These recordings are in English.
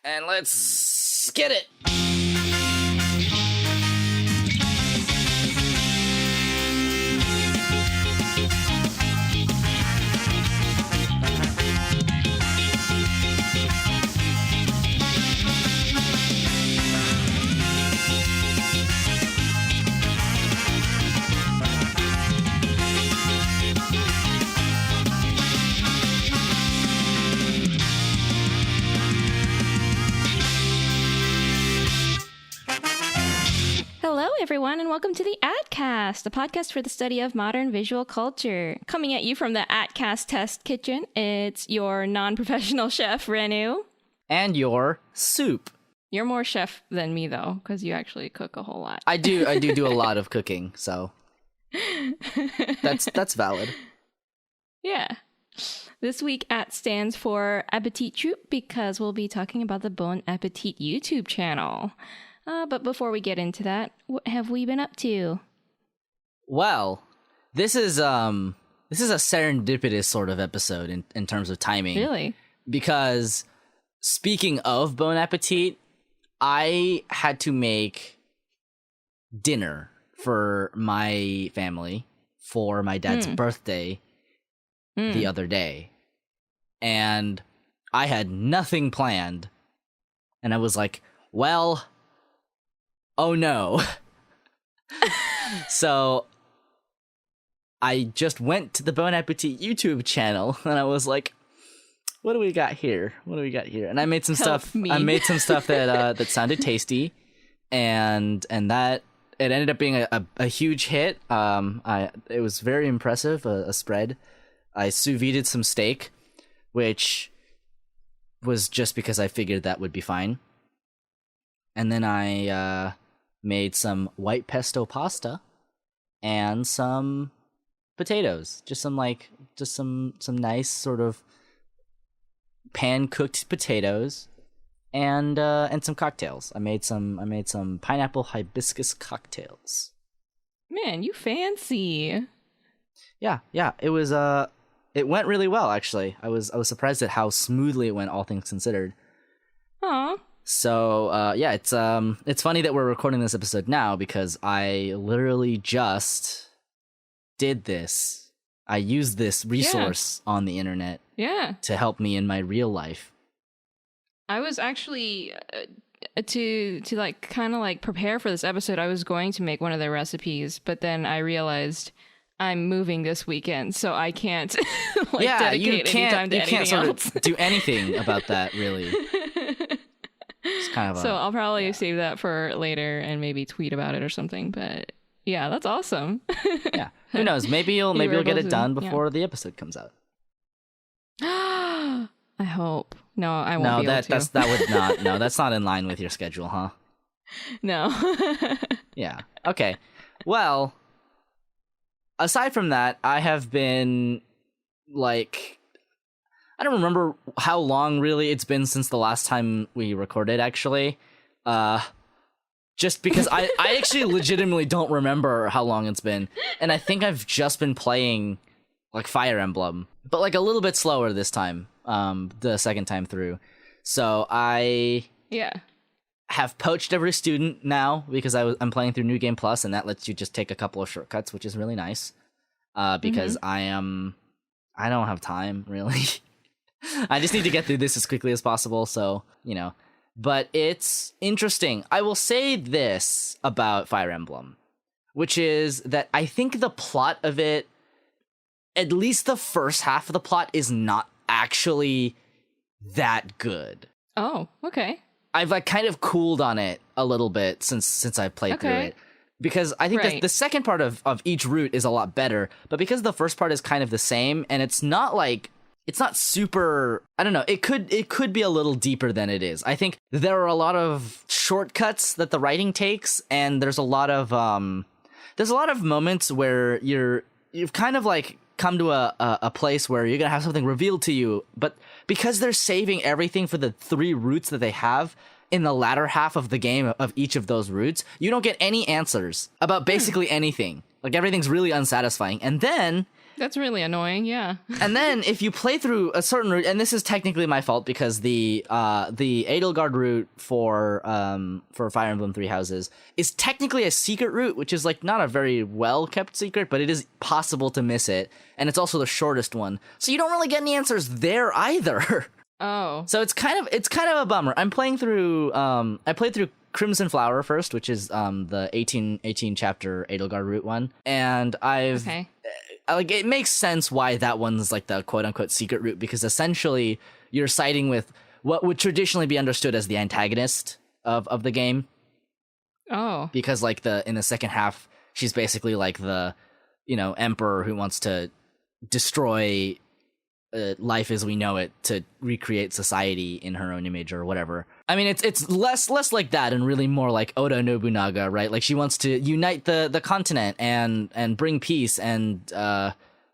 and let's get it. Hello, everyone, and welcome to the AdCast, a podcast for the study of modern visual culture. Coming at you from the AdCast Test Kitchen, it's your non-professional chef, Renu. And your soup. You're more chef than me, though, because you actually cook a whole lot. I do a lot of cooking, so that's valid. Yeah. This week, AT stands for Appétit Troupe because we'll be talking about the Bon Appétit YouTube channel. But before we get into that, what have we been up to? Well, this is a serendipitous sort of episode in terms of timing. Really? Because speaking of Bon Appetit, I had to make dinner for my family for my dad's birthday the other day. And I had nothing planned. And I was like, well, oh no. So I just went to the Bon Appetit YouTube channel and I was like, what do we got here? And I made some stuff. I made some stuff that that sounded tasty, and that it ended up being a huge hit. It was very impressive. A spread. I sous vide'd some steak, which was just because I figured that would be fine. And then I made some white pesto pasta and some potatoes. Just some nice sort of pan-cooked potatoes and some cocktails. I made some pineapple hibiscus cocktails. Man, you fancy. Yeah. It was it went really well, actually. I was surprised at how smoothly it went, all things considered. Aw. So, yeah, it's funny that we're recording this episode now because I literally just did this. I used this resource on the internet to help me in my real life. I was actually, to like kind of like prepare for this episode, I was going to make one of their recipes, but then I realized I'm moving this weekend, so I can't dedicate any time to anything else. You can't sort of do anything about that, really. It's kind of so I'll probably save that for later and maybe tweet about it or something. But yeah, that's awesome. Yeah, who knows? Maybe you'll get it done before the episode comes out. I hope. No, I won't. No, that's not in line with your schedule, huh? No. Yeah. Okay. Well, aside from that, I have been I don't remember how long really it's been since the last time we recorded, actually. Just because I actually legitimately don't remember how long it's been. And I think I've just been playing Fire Emblem, but a little bit slower this time, the second time through. So I have poached every student now because I'm playing through New Game Plus, and that lets you just take a couple of shortcuts, which is really nice. Because I don't have time, really. I just need to get through this as quickly as possible, so, But it's interesting. I will say this about Fire Emblem, which is that I think the plot of it, at least the first half of the plot, is not actually that good. Oh, okay. I've kind of cooled on it a little bit since I've played through it. Because I think the second part of each route is a lot better, but because the first part is kind of the same, and it's not it's not super, I don't know, it could be a little deeper than it is. I think there are a lot of shortcuts that the writing takes, and there's a lot of moments where you've kind of come to a place where you're gonna have something revealed to you, but because they're saving everything for the 3 routes that they have in the latter half of the game of each of those routes, you don't get any answers about basically anything. Everything's really unsatisfying. And then That's really annoying, yeah. And then if you play through a certain route, and this is technically my fault because the Edelgard route for Fire Emblem Three Houses is technically a secret route, which is like not a very well kept secret, but it is possible to miss it, and it's also the shortest one. So you don't really get any answers there either. Oh. So it's kind of a bummer. I played through Crimson Flower first, which is the 18 chapter Edelgard route one, and like it makes sense why that one's like the quote unquote secret route, because essentially you're siding with what would traditionally be understood as the antagonist of the game. Oh. Because like in the second half, she's basically like the, emperor who wants to destroy life as we know it to recreate society in her own image or whatever. I mean, it's less like that and really more like Oda Nobunaga, right? Like she wants to unite the continent and bring peace and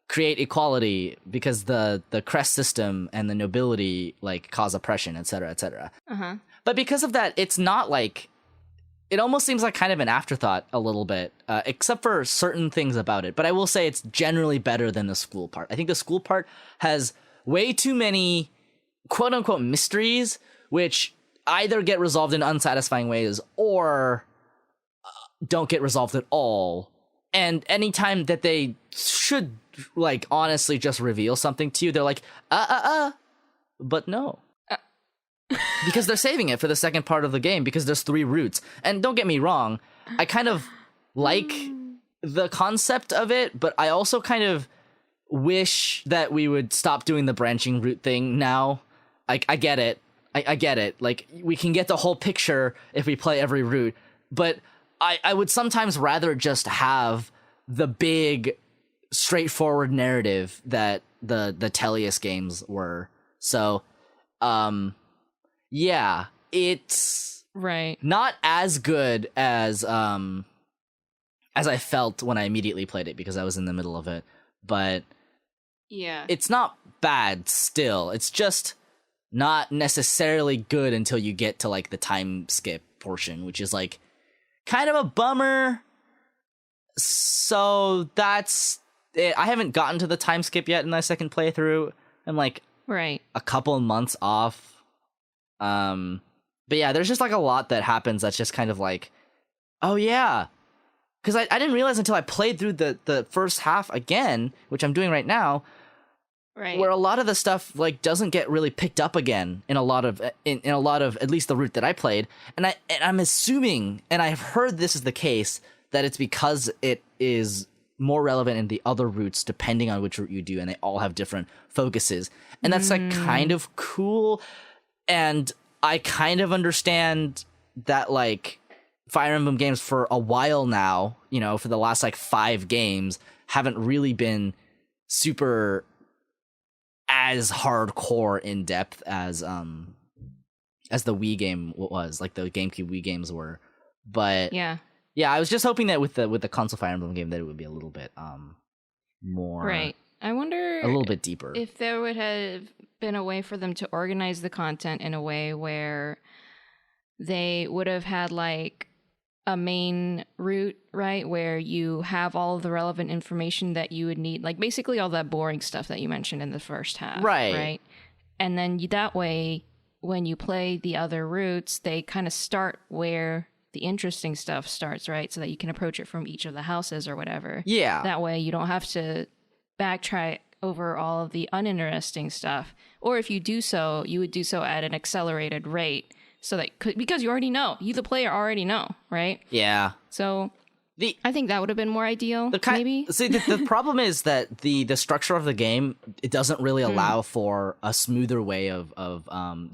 create equality because the crest system and the nobility like cause oppression, etc., etc. Uh-huh. But because of that, it's not like, it almost seems like kind of an afterthought a little bit, except for certain things about it. But I will say it's generally better than the school part. I think the school part has way too many quote-unquote mysteries, which either get resolved in unsatisfying ways or don't get resolved at all. And anytime that they should, like, honestly just reveal something to you, they're like, but no. Because they're saving it for the second part of the game because there's 3 routes. And don't get me wrong, I kind of like the concept of it, but I also kind of wish that we would stop doing the branching route thing now. I get it. I get it. Like, we can get the whole picture if we play every route, but I would sometimes rather just have the big, straightforward narrative that the Tellius games were. So, yeah, it's right. Not as good as I felt when I immediately played it because I was in the middle of it. But yeah, it's not bad still. It's just not necessarily good until you get to like the time skip portion, which is like kind of a bummer. So that's it. I haven't gotten to the time skip yet in my second playthrough. I'm like a couple months off. But yeah, there's just like a lot that happens that's just kind of like, oh yeah. Because I didn't realize until I played through the first half again, which I'm doing right now, where a lot of the stuff like doesn't get really picked up again in a lot of at least the route that I played. And I'm assuming, and I've heard this is the case, that it's because it is more relevant in the other routes depending on which route you do, and they all have different focuses. And that's like kind of cool. And I kind of understand that, like, Fire Emblem games for a while now, for the last, like, 5 games, haven't really been super as hardcore in depth as the Wii game was, like the GameCube Wii games were. But yeah, I was just hoping that with the console Fire Emblem game that it would be a little bit more. Right. I wonder a little bit deeper. If there would have been a way for them to organize the content in a way where they would have had like a main route, right? Where you have all of the relevant information that you would need, like basically all that boring stuff that you mentioned in the first half. Right. And then that way, when you play the other routes, they kind of start where the interesting stuff starts, right? So that you can approach it from each of the houses or whatever. Yeah. That way you don't have to backtrack over all of the uninteresting stuff, or if you do so, you would do so at an accelerated rate, so that because you already know, you the player already know, right? Yeah. So I think that would have been more ideal. Maybe. See, the problem is that the structure of the game, it doesn't really allow for a smoother way of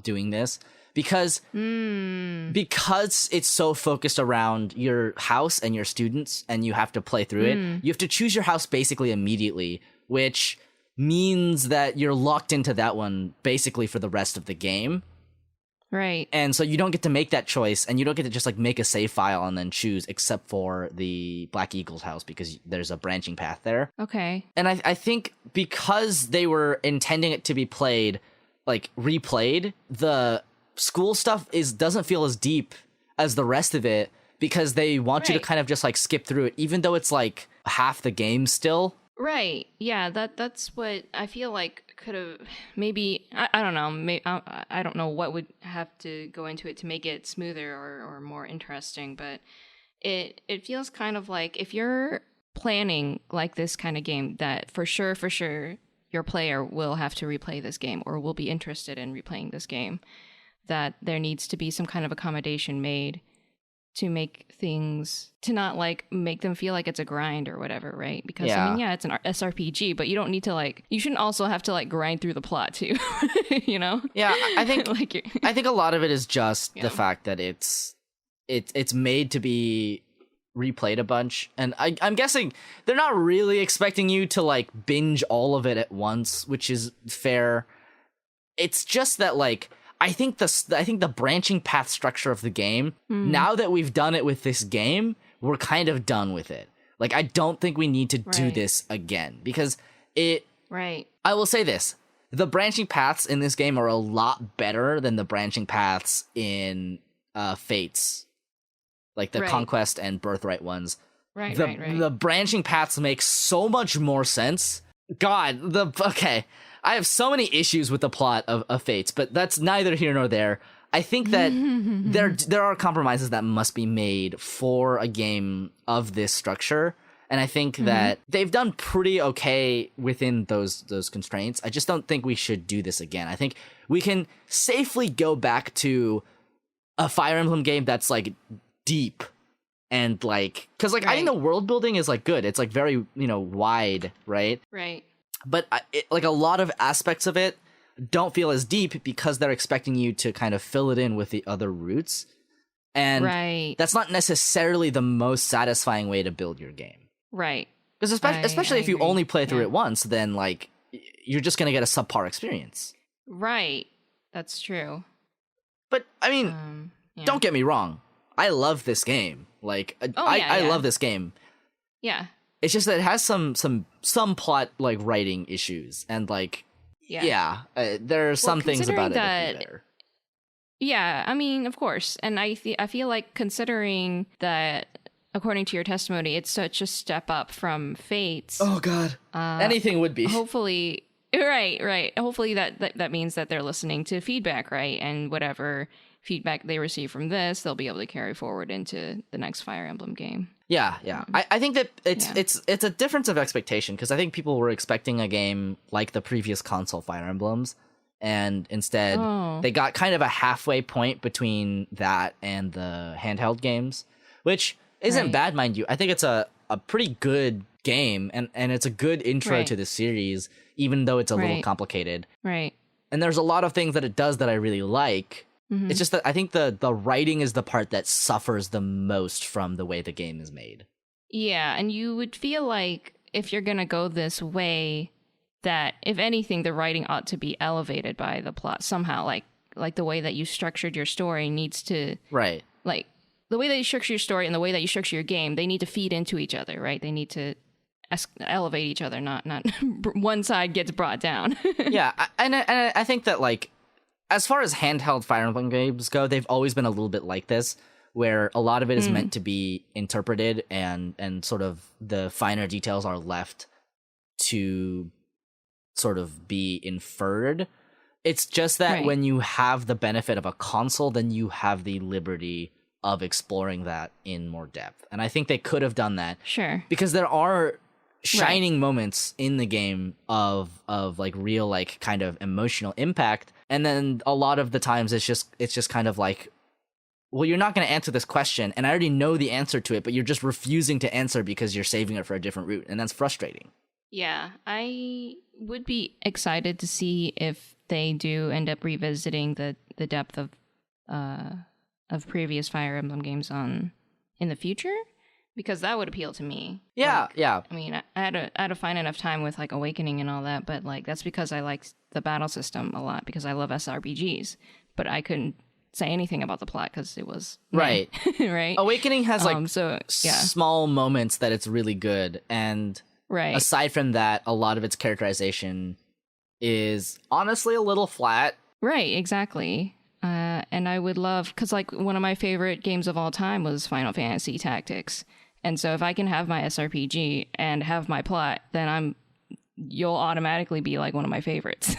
doing this. Because it's so focused around your house and your students, and you have to play through it, you have to choose your house basically immediately, which means that you're locked into that one basically for the rest of the game. Right. And so you don't get to make that choice, and you don't get to just like make a save file and then choose, except for the Black Eagle's house, because there's a branching path there. Okay. And I think because they were intending it to be played, like replayed, the school stuff doesn't feel as deep as the rest of it, because they want you to kind of just like skip through it, even though it's like half the game still. Right. Yeah, that's what I feel like could have maybe I don't know. I don't know what would have to go into it to make it smoother or more interesting, but it feels kind of like if you're planning like this kind of game that for sure your player will have to replay this game or will be interested in replaying this game, that there needs to be some kind of accommodation made to make things to not like make them feel like it's a grind or whatever, right? Because I mean, yeah, it's an SRPG, but you don't need to like you shouldn't also have to like grind through the plot too, you know? Yeah, I think like I think a lot of it is just the fact that it's made to be replayed a bunch, and I'm guessing they're not really expecting you to like binge all of it at once, which is fair. It's just that like I think the branching path structure of the game, now that we've done it with this game, we're kind of done with it. Like, I don't think we need to do this again because it... Right. I will say this. The branching paths in this game are a lot better than the branching paths in Fates. Like the Conquest and Birthright ones. Right, The branching paths make so much more sense. God, okay. I have so many issues with the plot of Fates, but that's neither here nor there. I think that there are compromises that must be made for a game of this structure, and I think that they've done pretty okay within those constraints. I just don't think we should do this again. I think we can safely go back to a Fire Emblem game that's like deep and like, because like I think the world building is like good. It's like very wide, right? Right. But like a lot of aspects of it don't feel as deep because they're expecting you to kind of fill it in with the other routes. And that's not necessarily the most satisfying way to build your game. Right. Because especially if you only play through it once, then like you're just going to get a subpar experience. Right. That's true. But I mean, don't get me wrong. I love this game. Like I love this game. Yeah. It's just that it has some plot like writing issues, and like there are some things about it there. Yeah, I mean, of course, and I feel like considering that, according to your testimony, it's such a step up from Fates. Oh God, anything would be. Hopefully, right. Hopefully that means that they're listening to feedback, right, and whatever feedback they receive from this, they'll be able to carry forward into the next Fire Emblem game. Yeah. I think that it's a difference of expectation, because I think people were expecting a game like the previous console Fire Emblems, and instead they got kind of a halfway point between that and the handheld games, which isn't bad, mind you. I think it's a pretty good game, and it's a good intro to the series, even though it's a little complicated. Right. And there's a lot of things that it does that I really like. It's just that I think the writing is the part that suffers the most from the way the game is made. Yeah, and you would feel like if you're going to go this way, that if anything, the writing ought to be elevated by the plot somehow. Like the way that you structured your story needs to... Right. Like, the way that you structure your story and the way that you structure your game, they need to feed into each other, right? They need to elevate each other, not one side gets brought down. Yeah, and I think that, like, as far as handheld Fire Emblem games go, they've always been a little bit like this, where a lot of it is meant to be interpreted, and sort of the finer details are left to sort of be inferred. It's just that when you have the benefit of a console, then you have the liberty of exploring that in more depth. And I think they could have done that. Sure. Because there are shining moments in the game of like real, like, kind of emotional impact. And then a lot of the times it's just kind of like, well, you're not going to answer this question, and I already know the answer to it, but you're just refusing to answer because you're saving it for a different route, and that's frustrating. Yeah, I would be excited to see if they do end up revisiting the depth of previous Fire Emblem games in the future, because that would appeal to me. Yeah, yeah. I mean, I had to find enough time with like Awakening and all that, but like that's because I liked the battle system a lot, because I love SRPGs, but I couldn't say anything about the plot because it was right. Right. Awakening has like small moments that it's really good, and aside from that, a lot of its characterization is honestly a little flat. Right, exactly. And I would love, because like one of my favorite games of all time was Final Fantasy Tactics, And so if I can have my SRPG and have my plot, then you'll automatically be like one of my favorites.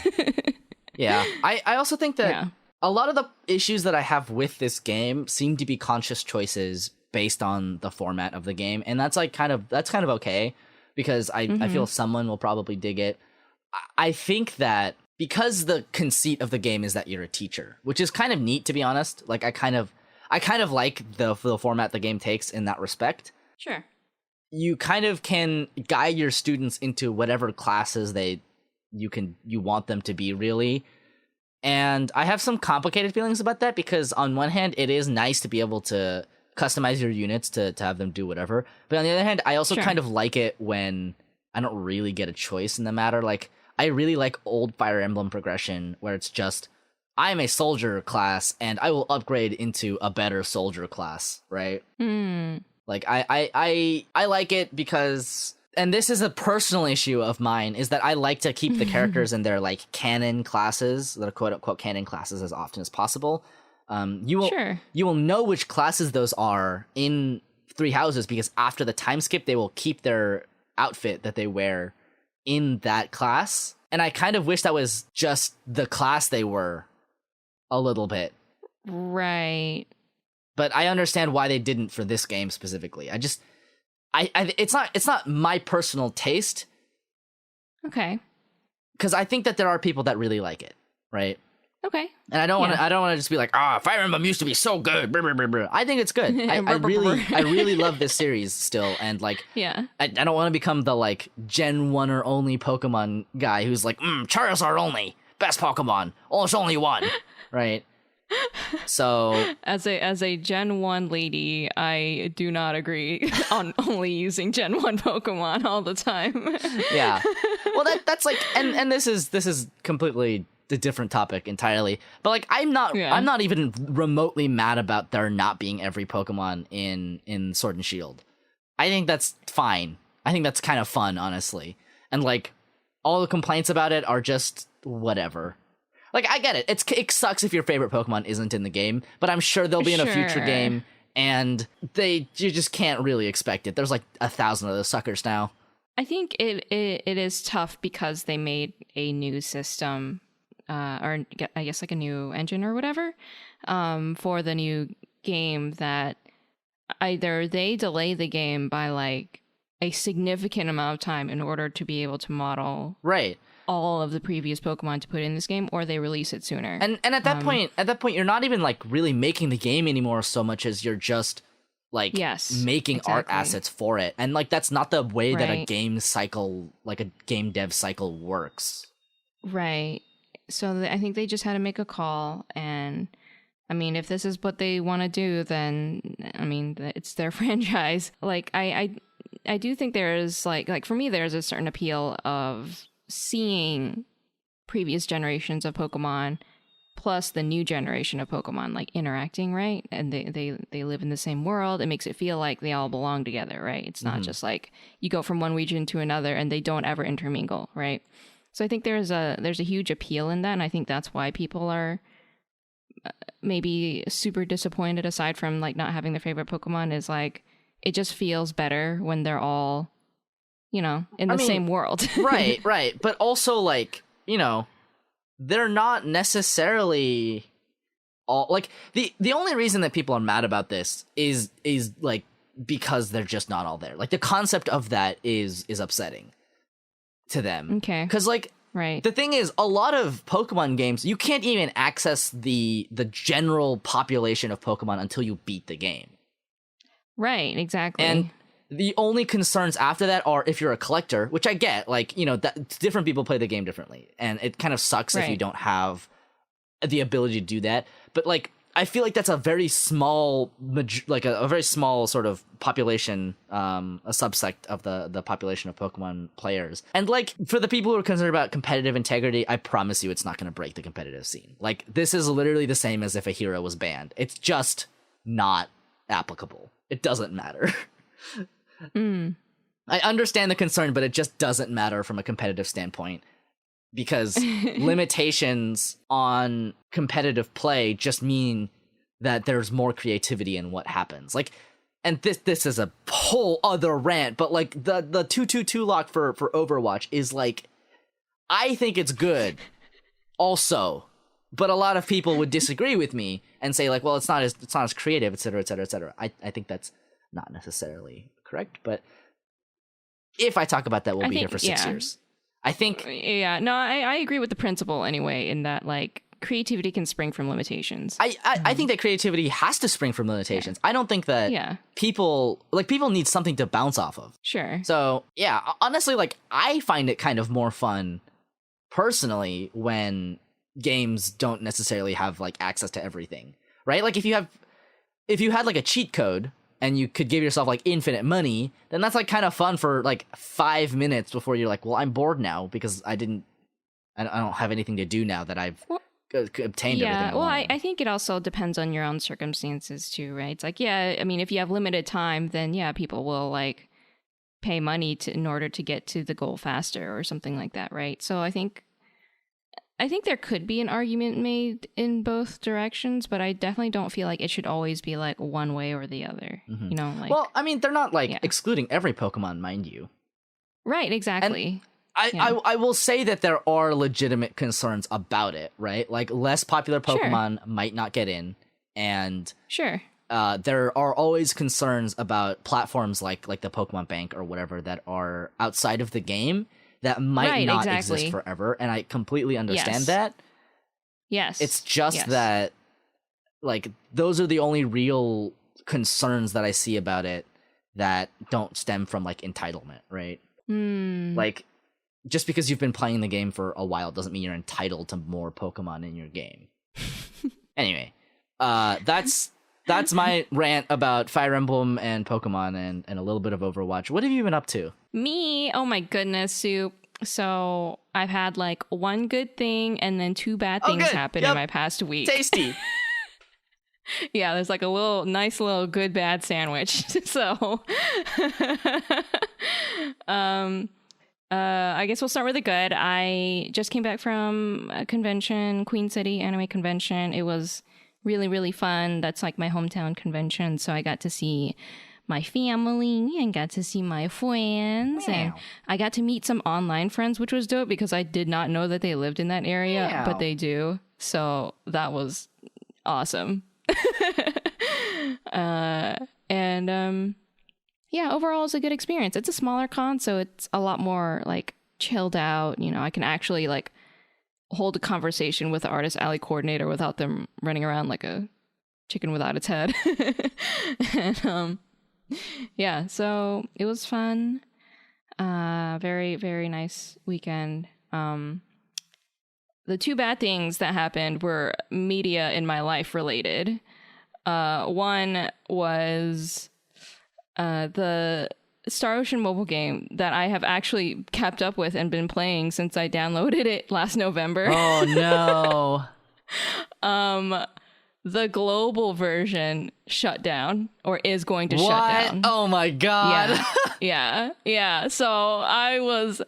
Yeah. I also think that Yeah. a lot of the issues that I have with this game seem to be conscious choices based on the format of the game. And that's like kind of okay, because I feel someone will probably dig it. I think that because the conceit of the game is that you're a teacher, which is kind of neat, to be honest. Like I kind of like the format the game takes in that respect. Sure. You kind of can guide your students into whatever classes you want them to be, really. And I have some complicated feelings about that, because on one hand, it is nice to be able to customize your units to have them do whatever. But on the other hand, I also kind of like it when I don't really get a choice in the matter. Like, I really like old Fire Emblem progression, where it's just, I'm a soldier class, and I will upgrade into a better soldier class, right? Like, I like it because, and this is a personal issue of mine, is that I like to keep the characters in their, like, canon classes, their quote-unquote canon classes, as often as possible. You will know which classes those are in Three Houses, because after the time skip, they will keep their outfit that they wear in that class. And I kind of wish that was just the class they were a little bit. Right. But I understand why they didn't for this game specifically. It's not my personal taste. Okay. Because I think that there are people that really like it, right? Okay. And I don't want to just be like, Fire Emblem used to be so good. Brr, brr, brr, brr. I think it's good. I really love this series still, and like, yeah. I don't want to become the like Gen 1 or only Pokemon guy who's like, Charizard only, best Pokemon. Oh, it's only one, right? So as a Gen 1 lady, I do not agree on only using Gen 1 Pokemon all the time. Yeah. Well, that's like, and this is completely a different topic entirely. But like, I'm not even remotely mad about there not being every Pokemon in Sword and Shield. I think that's fine. I think that's kind of fun, honestly. And like, all the complaints about it are just whatever. Like, I get it. It sucks if your favorite Pokemon isn't in the game, but I'm sure they'll be in a future game, and you just can't really expect it. There's like 1,000 of those suckers now. I think it is tough because they made a new system, or I guess like a new engine or whatever, for the new game, that either they delay the game by like a significant amount of time in order to be able to model all of the previous Pokemon to put in this game, or they release it sooner. And at that point, you're not even like really making the game anymore so much as you're just like making art assets for it. And like, that's not the way that a game cycle, like a game dev cycle, works. Right. So I think they just had to make a call, and I mean, if this is what they want to do, then I mean, it's their franchise. Like, I do think there is like for me, there's a certain appeal of seeing previous generations of Pokemon plus the new generation of Pokemon like interacting, right? And they live in the same world. It makes it feel like they all belong together, right? It's not just like you go from one region to another and they don't ever intermingle, right? So I think there's a huge appeal in that, and I think that's why people are maybe super disappointed, aside from like not having their favorite Pokemon, is like it just feels better when they're all, you know, in the same world. right. But also, like, you know, they're not necessarily all like the only reason that people are mad about this is like because they're just not all there. Like, the concept of that is upsetting to them. Okay. Because like, the thing is, a lot of Pokemon games, you can't even access the general population of Pokemon until you beat the game. Right, exactly. And the only concerns after that are if you're a collector, which I get, like, you know, that different people play the game differently, and it kind of sucks if you don't have the ability to do that. But like, I feel like that's a very small, like a very small sort of population, a subsect of the population of Pokemon players. And like, for the people who are concerned about competitive integrity, I promise you it's not going to break the competitive scene. Like, this is literally the same as if a hero was banned. It's just not applicable. It doesn't matter. I understand the concern, but it just doesn't matter from a competitive standpoint, because limitations on competitive play just mean that there's more creativity in what happens. Like, and this is a whole other rant, but like the 222 lock for Overwatch is like, I think it's good also, but a lot of people would disagree with me and say like, well, it's not as creative, etc., etc., etc. I think that's not necessarily correct, but if I talk about that, we'll be here for 6 years. I think. Yeah, no, I agree with the principle anyway, in that like creativity can spring from limitations. I think that creativity has to spring from limitations. Yeah. I don't think that people need something to bounce off of. Sure. So yeah, honestly, like I find it kind of more fun personally when games don't necessarily have like access to everything, right? Like if you had like a cheat code and you could give yourself like infinite money, then that's like kind of fun for like 5 minutes before you're like, well, I'm bored now because I don't have anything to do now that I've obtained everything. Yeah, well, I think it also depends on your own circumstances too, right? It's like, yeah, I mean, if you have limited time, then yeah, people will like pay money in order to get to the goal faster or something like that, right? So I think there could be an argument made in both directions, but I definitely don't feel like it should always be like one way or the other. Mm-hmm. You know, like, well, I mean, they're not like excluding every Pokemon, mind you. Right, exactly. And I will say that there are legitimate concerns about it, right? Like less popular Pokemon might not get in, and there are always concerns about platforms like the Pokemon Bank or whatever that are outside of the game that might not exist forever, and I completely understand that. Yes. It's just that, like, those are the only real concerns that I see about it that don't stem from, like, entitlement, right? Like, just because you've been playing the game for a while doesn't mean you're entitled to more Pokemon in your game. Anyway, that's my rant about Fire Emblem and Pokemon and a little bit of Overwatch. What have you been up to? Me? Oh my goodness, Soup. So I've had like one good thing and then two bad things happen in my past week. Tasty. Yeah, there's like a nice little good bad sandwich. So I guess we'll start with the good. I just came back from a convention, Queen City Anime Convention. It was really, really fun. That's like my hometown convention. So I got to see my family and got to see my friends. Meow. And I got to meet some online friends, which was dope because I did not know that they lived in that area, but they do. So that was awesome. Yeah, overall it's a good experience. It's a smaller con, so it's a lot more like chilled out. You know, I can actually like hold a conversation with the artist alley coordinator without them running around like a chicken without its head. And yeah, so it was fun. Very, very nice weekend. The two bad things that happened were media in my life related. One was the Star Ocean mobile game that I have actually kept up with and been playing since I downloaded it last November. Oh no. The global version shut down or is going to shut down. Oh my god. Yeah. So I was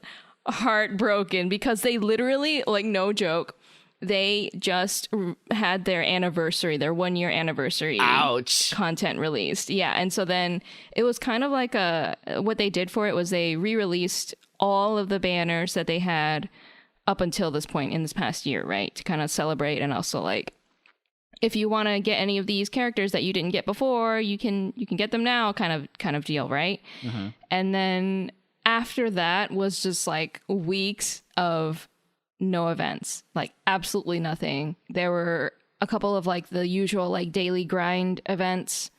heartbroken because they literally, like, no joke, they just had their 1 year anniversary content released. Yeah. And so then it was kind of like what they did for it was they re-released all of the banners that they had up until this point in this past year, right? To kind of celebrate, and also like, if you want to get any of these characters that you didn't get before, you can get them now kind of deal, right? Mm-hmm. And then after that was just like weeks of no events, like absolutely nothing. There were a couple of like the usual like daily grind events,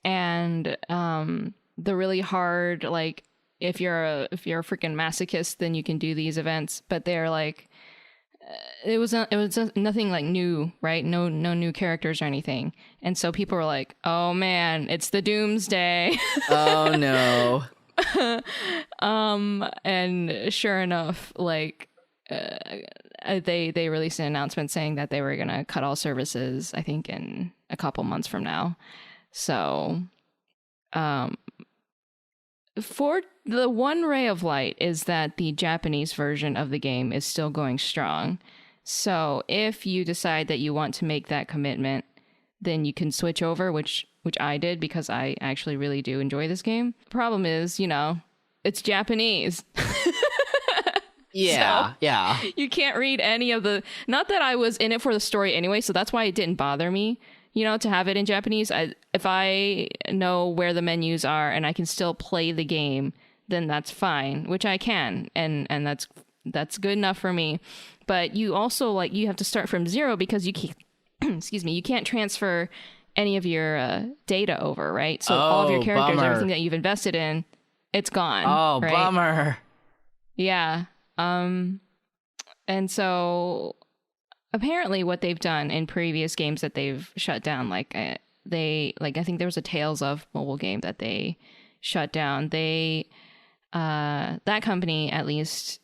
and the really hard, like if you're a freaking masochist, then you can do these events, but they're like it was nothing like new, right? No new characters or anything. And so people were like, oh man, it's the doomsday. Oh no. And sure enough, like they released an announcement saying that they were gonna cut all services, I think in a couple months from now. So for the one ray of light is that the Japanese version of the game is still going strong. So if you decide that you want to make that commitment, then you can switch over, which I did because I actually really do enjoy this game. Problem is, it's Japanese. Yeah, So, yeah. You can't read any of the... Not that I was in it for the story anyway, so that's why it didn't bother me, to have it in Japanese. If I know where the menus are and I can still play the game, then that's fine, which I can, and that's good enough for me. But you also, you have to start from zero because you can't, excuse me, you can't transfer any of your data over, right? So all of your characters, bummer. everything that you've invested in, it's gone. Oh, right? bummer. Yeah. And so apparently what they've done in previous games that they've shut down, I think there was a Tales of mobile game that they shut down. That company at least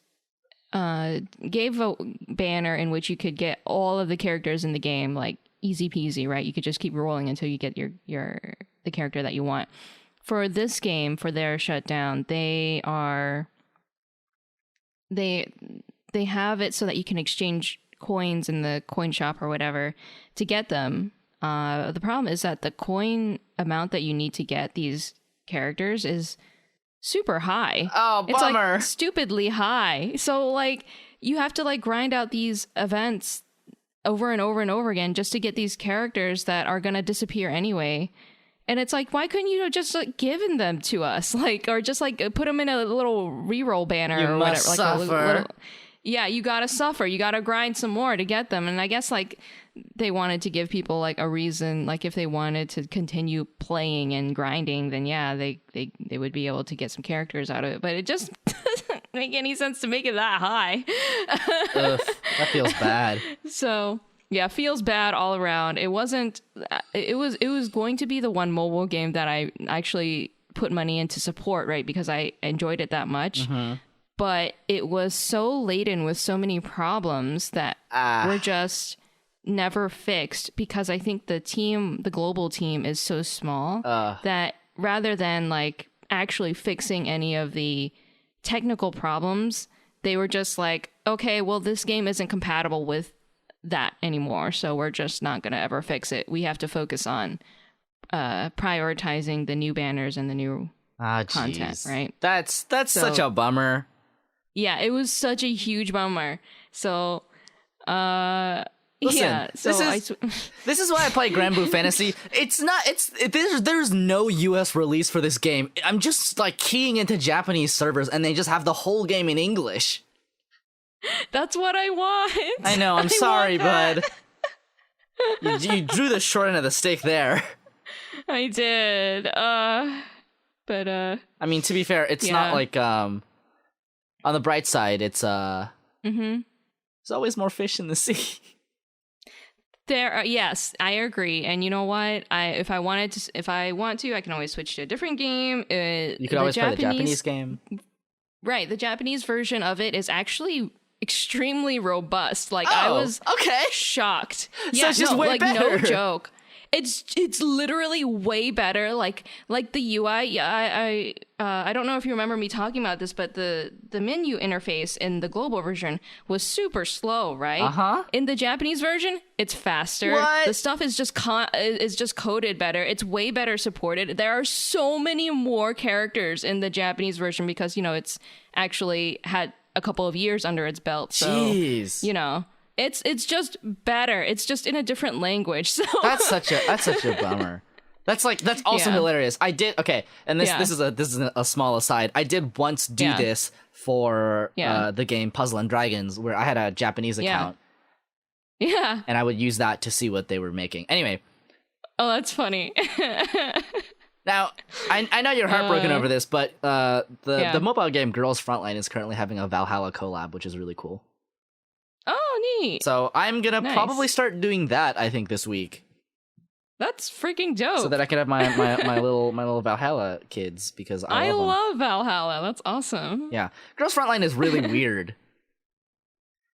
gave a banner in which you could get all of the characters in the game, easy peasy, right? You could just keep rolling until you get the character that you want. For this game, for their shutdown, they have it so that you can exchange coins in the coin shop or whatever to get them. The problem is that the coin amount that you need to get these characters is super high. Oh, bummer. It's stupidly high. So you have to grind out these events over and over and over again just to get these characters that are going to disappear anyway. And it's why couldn't you just given them to us? Or just put them in a little reroll banner you or must whatever. Suffer. Yeah, you gotta suffer. You gotta grind some more to get them. And I guess they wanted to give people a reason, if they wanted to continue playing and grinding, then yeah, they would be able to get some characters out of it. But it just doesn't make any sense to make it that high. Ugh, that feels bad. So yeah, feels bad all around. It wasn't. It was going to be the one mobile game that I actually put money into support, right? Because I enjoyed it that much. Mm-hmm. But it was so laden with so many problems that were just never fixed because I think the global team is so small that rather than actually fixing any of the technical problems, they were just okay, well, this game isn't compatible with that anymore, so we're just not going to ever fix it. We have to focus on prioritizing the new banners and the new content, right? That's such a bummer. Yeah, it was such a huge bummer. So, Listen, yeah. So this is why I play Grand Blue Fantasy. There's no US release for this game. I'm just keying into Japanese servers, and they just have the whole game in English. That's what I want. I know. I'm sorry, bud. You drew the short end of the stick there. I did. But I mean, to be fair, it's not on the bright side, it's there's always more fish in the sea. Yes, I agree. And you know what? If I want to, I can always switch to a different game. You could always play the Japanese game. Right, the Japanese version of it is actually extremely robust. I was shocked. Yeah, so it's just way better. No joke. It's literally way better. The UI. Yeah, I don't know if you remember me talking about this, but the menu interface in the global version was super slow, right? In the Japanese version, it's faster. What? The stuff is just coded better. It's way better supported. There are so many more characters in the Japanese version because it's actually had a couple of years under its belt. So, jeez. It's just better. It's just in a different language. So that's such a bummer. That's also hilarious. I did and this is a small aside. I did once do this for the game Puzzle and Dragons, where I had a Japanese account. Yeah. And I would use that to see what they were making. Anyway. Oh, that's funny. Now, I know you're heartbroken over this, but the mobile game Girls Frontline is currently having a Valhalla collab, which is really cool. Oh, neat. So I'm gonna probably start doing that, I think, this week. That's freaking dope. So that I can have my little Valhalla kids, because I love Valhalla. That's awesome. Yeah. Girls Frontline is really weird.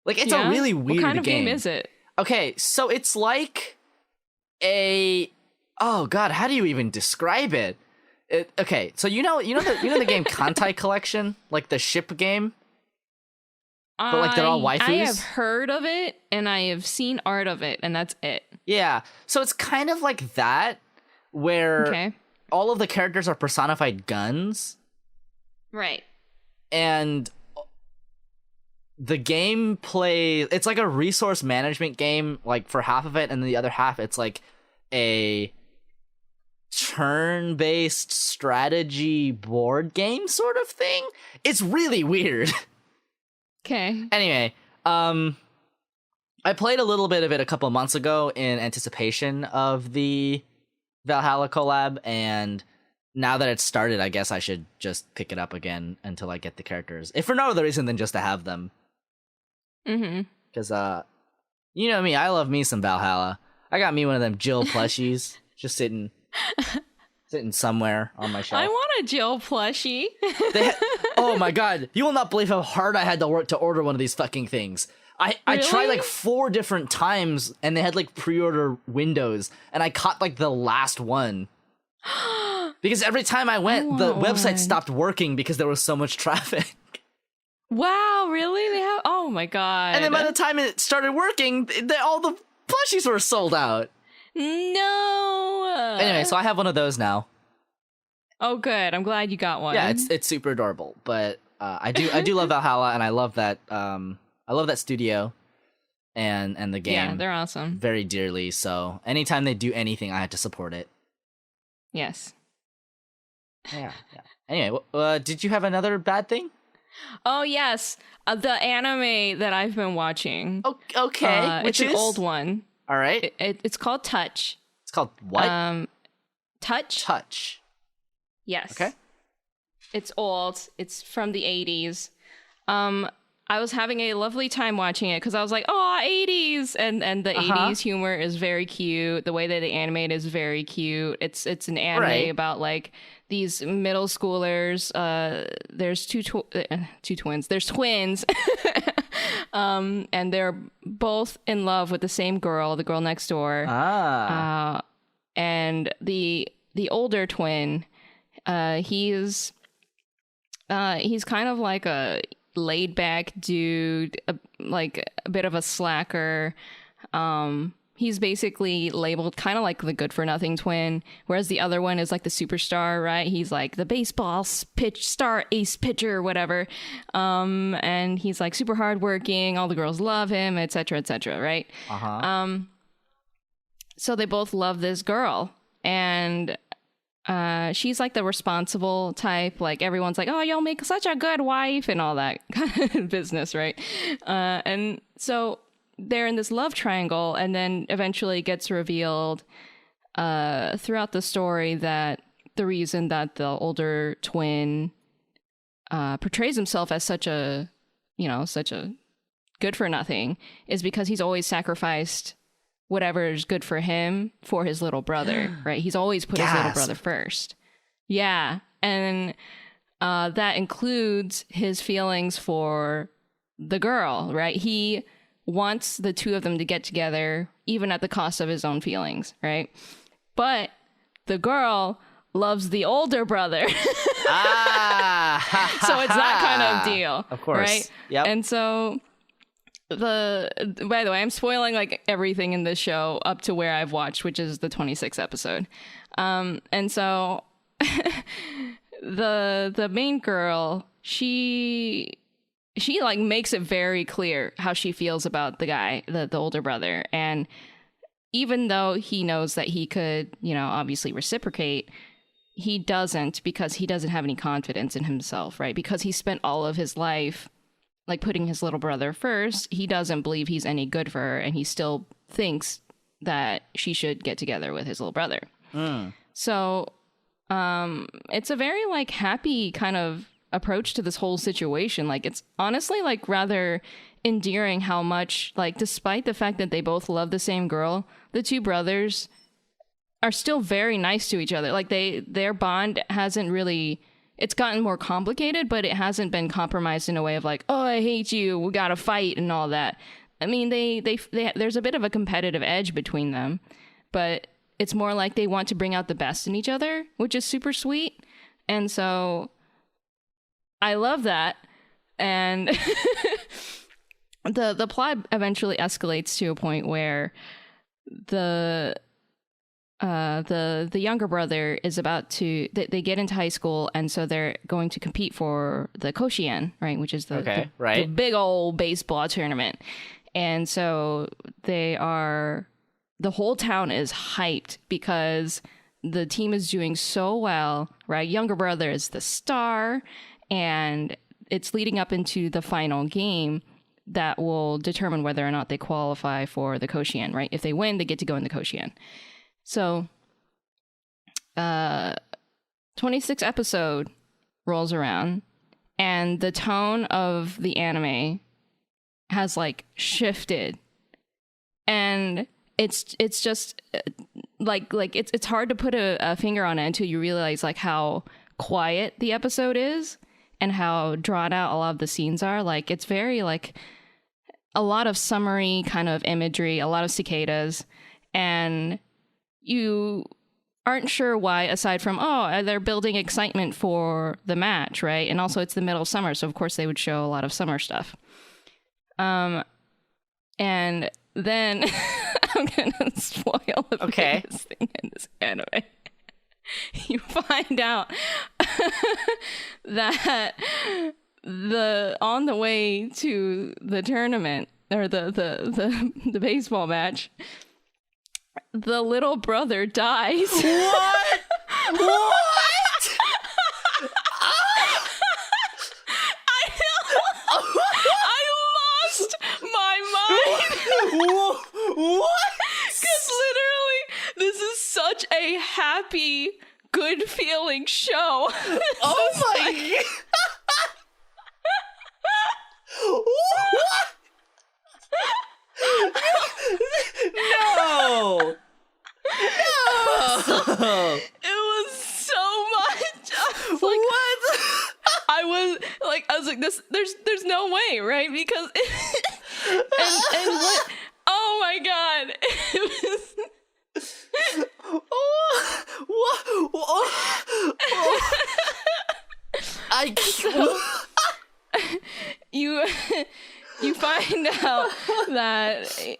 It's a really weird game. What kind of game is it? Okay, so it's like oh god, how do you even describe it? Okay, so you know the game Kantai Collection, the ship game? but like they're all waifus. I have heard of it and I have seen art of it, and that's it. Yeah, so it's kind of like that, where all of the characters are personified guns. Right. And the gameplay, it's like a resource management game, like for half of it, and the other half it's like a turn-based strategy board game sort of thing. It's really weird. Okay. Anyway, I played a little bit of it a couple months ago in anticipation of the Valhalla collab, and now that it's started, I guess I should just pick it up again until I get the characters. If for no other reason than just to have them. Mm-hmm. Because, you know me, I love me some Valhalla. I got me one of them Jill plushies, just sitting somewhere on my shelf. I want a Jill plushie. Oh my god, you will not believe how hard I had to work to order one of these fucking things. I tried like 4 different times, and they had like pre-order windows, and I caught like the last one. Because every time I went, the website stopped working because there was so much traffic. Wow, really? They have? Oh my god! And then by the time it started working, all the plushies were sold out. No. Anyway, so I have one of those now. Oh, good. I'm glad you got one. Yeah, it's super adorable. But I do love Valhalla, and I love that studio and the game. Yeah, they're awesome. Very dearly. So anytime they do anything, I have to support it. Yes. Yeah. Anyway, did you have another bad thing? Oh yes, the anime that I've been watching. Okay, which it's is an old one. All right, it's called Touch. It's called what? Touch. Touch. Yes. Okay. It's old. It's from the 80s. I was having a lovely time watching it because I was like, oh, 80s, and the 80s humor is very cute. The way that they animate is very cute. It's an anime about like these middle schoolers. There's two twins. There's twins, and they're both in love with the same girl, the girl next door. And the older twin, he's kind of like a laid back dude, like a bit of a slacker. He's basically labeled kind of like the good for nothing twin, whereas the other one is like the superstar, right? He's like the baseball star ace pitcher, whatever. And he's like super hardworking. All the girls love him, etc., right? So they both love this girl, and she's like the responsible type. Like everyone's like, oh, you'll make such a good wife and all that kind of business, right? And so they're in this love triangle, and then eventually it gets revealed throughout the story that the reason that the older twin portrays himself as such a good for nothing is because he's always sacrificed whatever is good for him for his little brother, right? He's always put his little brother first. Yeah. And that includes his feelings for the girl, right? He wants the two of them to get together, even at the cost of his own feelings, right? But the girl loves the older brother. So it's that kind of deal. Of course. Right? Yep. And so by the way, I'm spoiling like everything in this show up to where I've watched, which is the 26th episode. And so the main girl, she like makes it very clear how she feels about the guy, the older brother. And even though he knows that he could, obviously reciprocate, he doesn't, because he doesn't have any confidence in himself, right? Because he spent all of his life like putting his little brother first. He doesn't believe he's any good for her, and he still thinks that she should get together with his little brother. So it's a very like happy kind of approach to this whole situation. Like it's honestly like rather endearing how much, like, despite the fact that they both love the same girl, the two brothers are still very nice to each other. Like their bond hasn't really, it's gotten more complicated, but it hasn't been compromised in a way of like, oh, I hate you, we gotta fight and all that. I mean, they there's a bit of a competitive edge between them, but it's more like they want to bring out the best in each other, which is super sweet. And so I love that. And the plot eventually escalates to a point where the younger brother is about to they get into high school, and so they're going to compete for the Koshien, right, which is the big old baseball tournament. And so the whole town is hyped because the team is doing so well, right? Younger brother is the star, and it's leading up into the final game that will determine whether or not they qualify for the Koshien, right? If they win, they get to go in the Koshien. So, 26th episode rolls around, and the tone of the anime has like shifted, and it's just like it's hard to put a finger on it until you realize like how quiet the episode is and how drawn out a lot of the scenes are. Like, it's very like a lot of summery kind of imagery, a lot of cicadas, and you aren't sure why, aside from, they're building excitement for the match, right? And also it's the middle of summer, so of course they would show a lot of summer stuff. And then I'm gonna spoil the biggest thing in this anime. You find out that on the way to the tournament, or the baseball match, the little brother dies. What? What? I lost my mind. What? Because literally, this is such a happy, good feeling show. Oh my god. What? No. It was so much. What? I was like, this. There's no way, right? Because and what? Oh my god! It was. You find out that so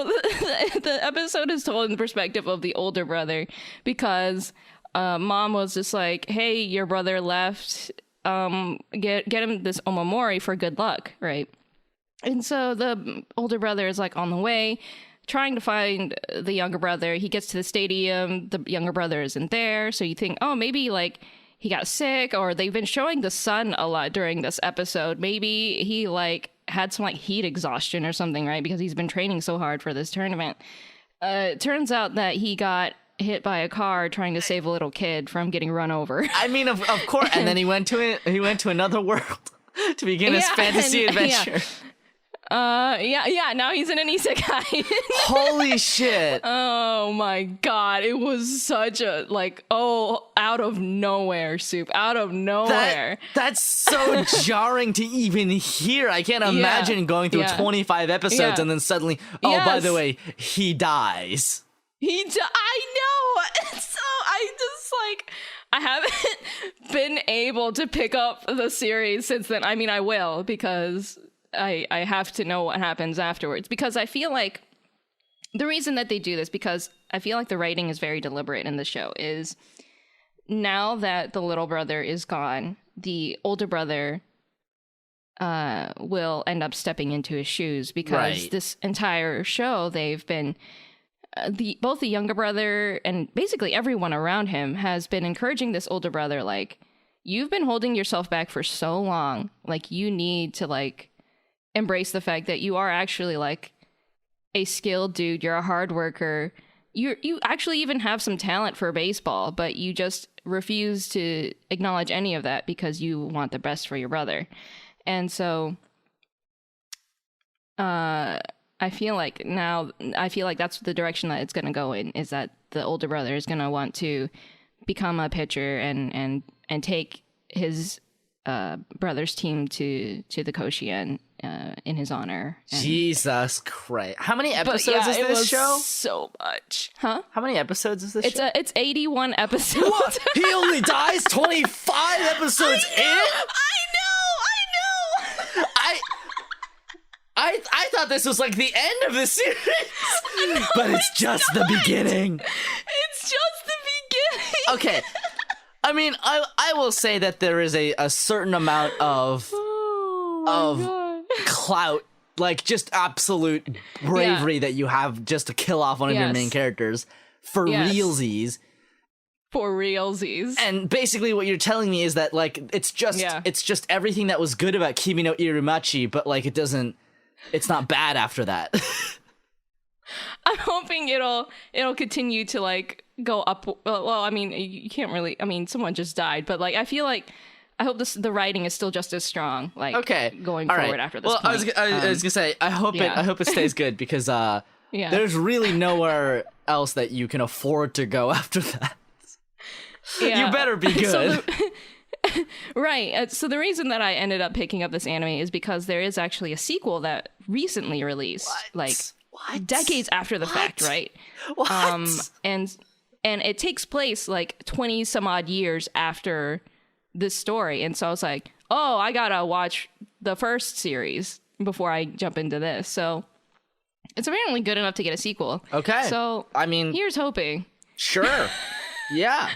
the episode is told in the perspective of the older brother, because mom was just like, hey, your brother left, get him this omamori for good luck, right? And so the older brother is like on the way trying to find the younger brother. He gets to the stadium, the younger brother isn't there, so you think, oh, maybe like he got sick, or they've been showing the sun a lot during this episode. Maybe he like had some like heat exhaustion or something, right? Because he's been training so hard for this tournament. It turns out that he got hit by a car trying to save a little kid from getting run over. I mean, of course. And then he went to another world to begin his fantasy adventure. Now he's in an isekai. Holy shit. Oh my god, it was such a out of nowhere, Soup, out of nowhere. That's so jarring to even hear. I can't imagine going through 25 episodes and then suddenly, by the way, he dies. I know. So I haven't been able to pick up the series since then. I mean, I will, because I have to know what happens afterwards, because I feel like the reason that they do this, because I feel like the writing is very deliberate in the show, is now that the little brother is gone, the older brother will end up stepping into his shoes, because this entire show they've been both the younger brother and basically everyone around him has been encouraging this older brother, like, you've been holding yourself back for so long, like, you need to like embrace the fact that you are actually like a skilled dude, you're a hard worker, you actually even have some talent for baseball, but you just refuse to acknowledge any of that because you want the best for your brother. And so I feel like that's the direction that it's going to go in, is that the older brother is going to want to become a pitcher and take his brother's team to the Koshien in his honor. Jesus Christ. How many episodes is this show? So much. Huh? How many episodes is this show? It's 81 episodes. What? He only dies 25 episodes in? I know. I thought this was like the end of the series, but it's just the beginning. It's just the beginning. Okay, I mean, I will say that there is a certain amount of God. clout, like just absolute bravery that you have just to kill off one of your main characters for realsies. For realsies. And basically what you're telling me is that like it's just everything that was good about Kimi no Irumachi, but like it's not bad after that. I'm hoping it'll continue to like go up. Well, I mean, you can't really. I mean, someone just died, but like I feel like I hope the writing is still just as strong. Like going forward after this. Well, point. I was gonna say I hope it stays good because there's really nowhere else that you can afford to go after that. Yeah. You better be good. Right. So the reason that I ended up picking up this anime is because there is actually a sequel that recently released, decades after the fact, right? What? And it takes place like 20 some odd years after this story. And so I was like, oh, I gotta watch the first series before I jump into this. So it's apparently good enough to get a sequel. Okay. So I mean, here's hoping. Sure. Yeah.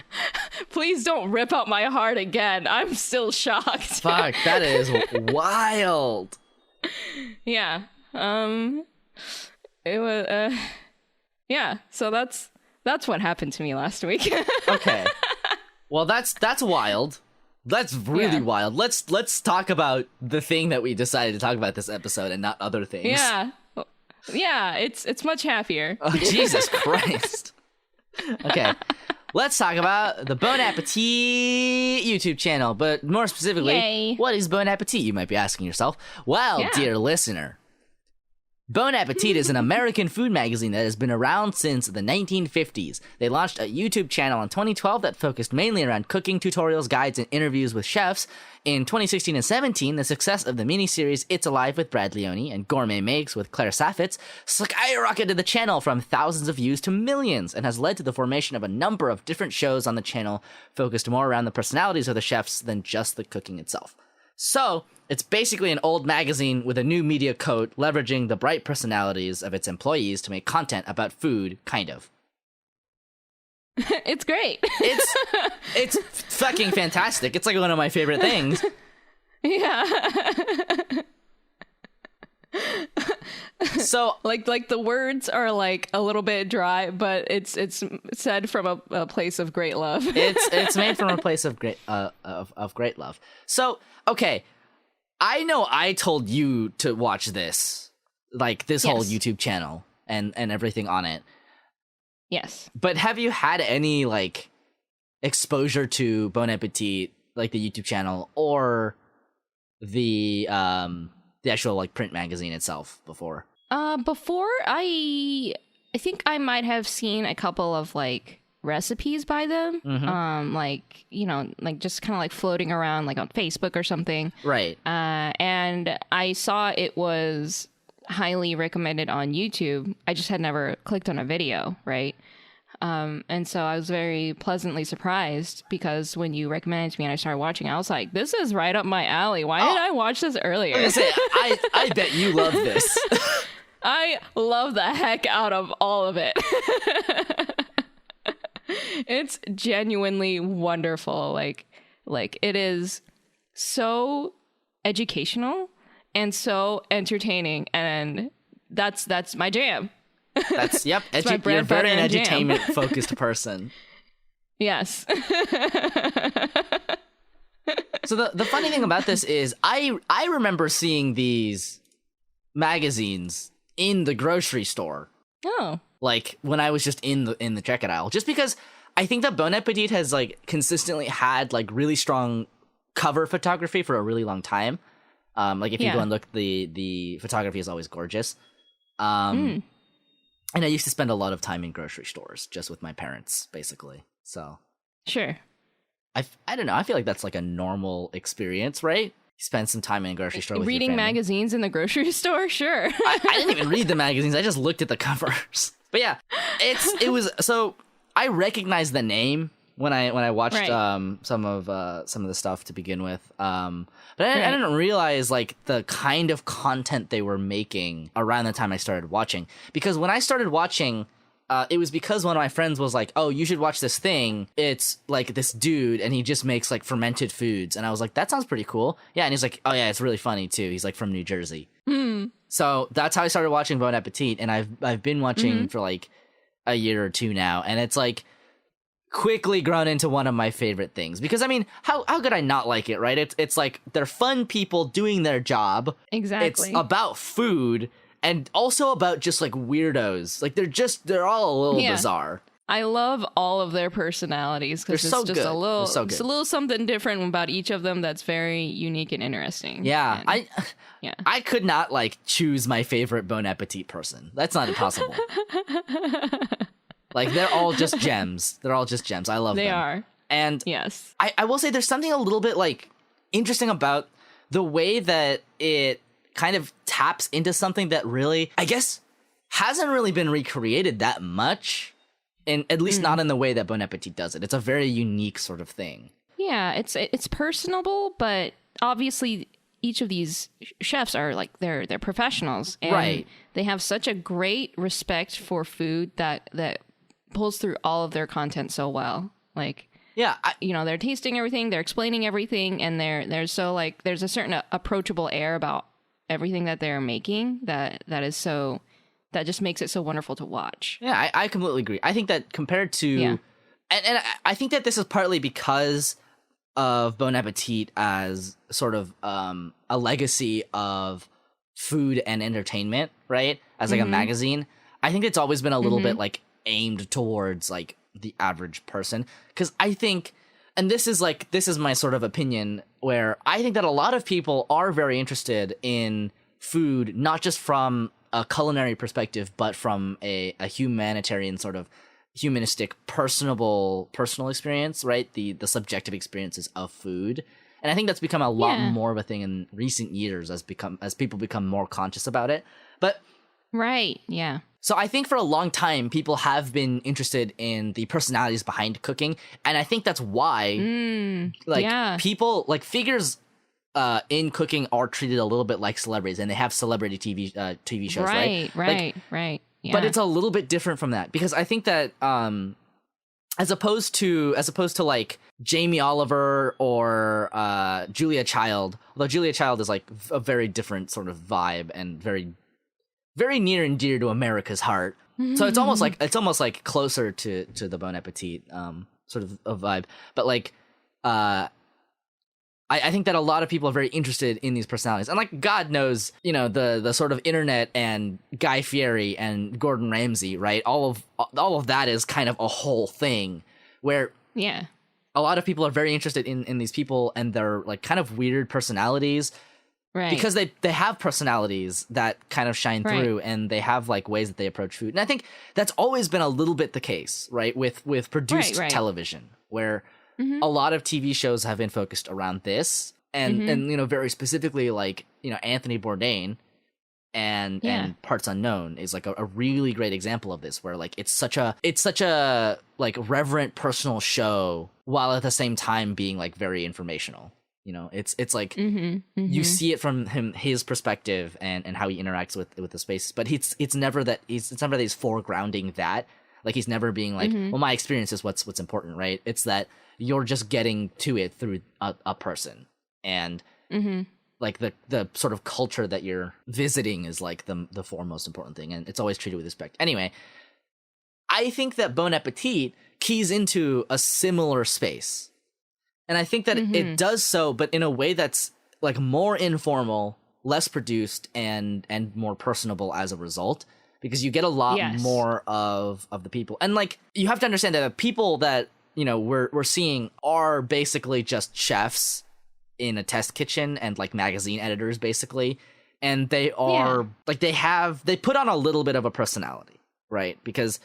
Please don't rip out my heart again. I'm still shocked. Fuck, that is wild. Yeah. It was yeah, so that's what happened to me last week. Okay. Well, that's wild. That's really wild. Let's talk about the thing that we decided to talk about this episode and not other things. Yeah. Yeah, it's much happier. Oh, Jesus Christ. Okay. Let's talk about the Bon Appetit YouTube channel, but more specifically, what is Bon Appetit, you might be asking yourself? Well, dear listener, Bon Appetit is an American food magazine that has been around since the 1950s. They launched a YouTube channel in 2012 that focused mainly around cooking tutorials, guides, and interviews with chefs. In 2016 and 17, the success of the miniseries It's Alive with Brad Leone and Gourmet Makes with Claire Saffitz skyrocketed the channel from thousands of views to millions and has led to the formation of a number of different shows on the channel focused more around the personalities of the chefs than just the cooking itself. So, it's basically an old magazine with a new media coat leveraging the bright personalities of its employees to make content about food, kind of. It's great. It's fucking fantastic. It's like one of my favorite things. Yeah. So like the words are like a little bit dry, but it's said from a place of great love. it's made from a place of great great love. So, okay, I know I told you to watch this, like this whole YouTube channel and everything on it. Yes. But have you had any like exposure to Bon Appetit, like the YouTube channel or the actual like print magazine itself before? Before I think I might have seen a couple of like recipes by them. Mm-hmm. Like, you know, like just kind of like floating around like on Facebook or something. Right. And I saw it was highly recommended on YouTube. I just had never clicked on a video, right? And so I was very pleasantly surprised because when you recommended it to me and I started watching, I was like, this is right up my alley. Why did I watch this earlier? I was gonna say, I bet you love this. I love the heck out of all of it. It's genuinely wonderful. Like it is so educational and so entertaining, and that's my jam. That's yep. My bread, you're very an butter, and entertainment focused person. Yes. So the funny thing about this is I remember seeing these magazines in the grocery store. Oh. Like when I was just in the checkout aisle, just because I think that Bon Appetit has like consistently had like really strong cover photography for a really long time. Like if you go and look, the photography is always gorgeous. And I used to spend a lot of time in grocery stores just with my parents, basically. So Sure. I don't know. I feel like that's like a normal experience, right? You spend some time in a grocery store with reading your family. magazines in the grocery store. Sure. I didn't even read the magazines. I just looked at the covers. But yeah, it was so I recognized the name when I watched Right. some of the stuff to begin with. But I didn't realize like the kind of content they were making around the time I started watching. Because when I started watching, it was because one of my friends was like, "Oh, you should watch this thing. It's like this dude, and he just makes like fermented foods." And I was like, "That sounds pretty cool." Yeah, and he's like, "Oh yeah, it's really funny too." He's like from New Jersey. So that's how I started watching Bon Appetit, and I've been watching for like a year or two now, and it's like quickly grown into one of my favorite things. Because I mean, how could I not like it, right? It's like they're fun people doing their job. Exactly. It's about food and also about just like weirdos. Like they're all a little bizarre. I love all of their personalities because it's so just good. a little, They're so it's good. a little something different about each of them that's very unique and interesting. Yeah, And- I could not like choose my favorite Bon Appetit person. That's not impossible. Like they're all just gems. They're all just gems. I love them. They are. And Yes. I will say there's something a little bit like interesting about the way that it kind of taps into something that really, I guess, hasn't really been recreated that much. And at least not in the way that Bon Appetit does it. It's a very unique sort of thing. Yeah, it's personable, but obviously each of these chefs are like they're professionals, and Right. they have such a great respect for food that pulls through all of their content so well. Like, Yeah, they're tasting everything, they're explaining everything, and they're so like there's a certain approachable air about everything that they're making that just makes it so wonderful to watch. Yeah, I completely agree. I think that compared to, and I think that this is partly because of Bon Appetit as sort of a legacy of food and entertainment, right? As like a magazine. I think it's always been a little bit like aimed towards like the average person. Because I think, and this is my sort of opinion, where I think that a lot of people are very interested in food, not just from a culinary perspective, but from a humanitarian sort of humanistic, personal experience, right? The subjective experiences of food. And I think that's become a lot more of a thing in recent years as people become more conscious about it. But Right, yeah. so I think for a long time, people have been interested in the personalities behind cooking. And I think that's why people like figures in cooking are treated a little bit like celebrities, and they have celebrity TV shows, right? Right. Yeah. But it's a little bit different from that, because I think that as opposed to like Jamie Oliver or Julia Child, although Julia Child is like a very different sort of vibe and very very near and dear to America's heart. So it's almost like closer to the Bon Appetit sort of a vibe. But like I think that a lot of people are very interested in these personalities. And like God knows, the sort of internet and Guy Fieri and Gordon Ramsay, right? All of that is kind of a whole thing where a lot of people are very interested in these people and their like kind of weird personalities. Right. Because they have personalities that kind of shine through, and they have like ways that they approach food. And I think that's always been a little bit the case, right? With produced television, where a lot of TV shows have been focused around this, and very specifically like Anthony Bourdain and Parts Unknown is like a really great example of this, where like it's such a like reverent personal show while at the same time being like very informational. It's like you see it from his perspective and how he interacts with the spaces, but it's never that he's foregrounding that. Like he's never being like, well, my experience is what's important, right? It's that you're just getting to it through a person, and like the sort of culture that you're visiting is like the foremost important thing, and it's always treated with respect. Anyway, I think that Bon Appetit keys into a similar space. And I think that it does so, but in a way that's like more informal, less produced, and more personable as a result, because you get a lot more of the people. And like you have to understand that the people that we're seeing are basically just chefs in a test kitchen and like magazine editors basically, and they are like they put on a little bit of a personality. Right, because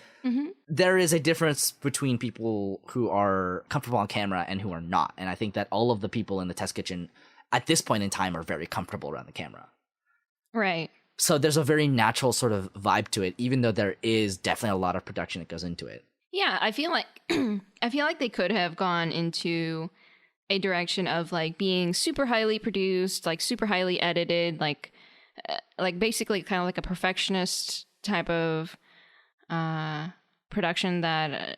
there is a difference between people who are comfortable on camera and who are not. And I think that all of the people in the test kitchen at this point in time are very comfortable around the camera. Right. So there's a very natural sort of vibe to it, even though there is definitely a lot of production that goes into it. Yeah, I feel like I feel like they could have gone into a direction of like being super highly produced, like super highly edited, like basically kind of like a perfectionist type of production that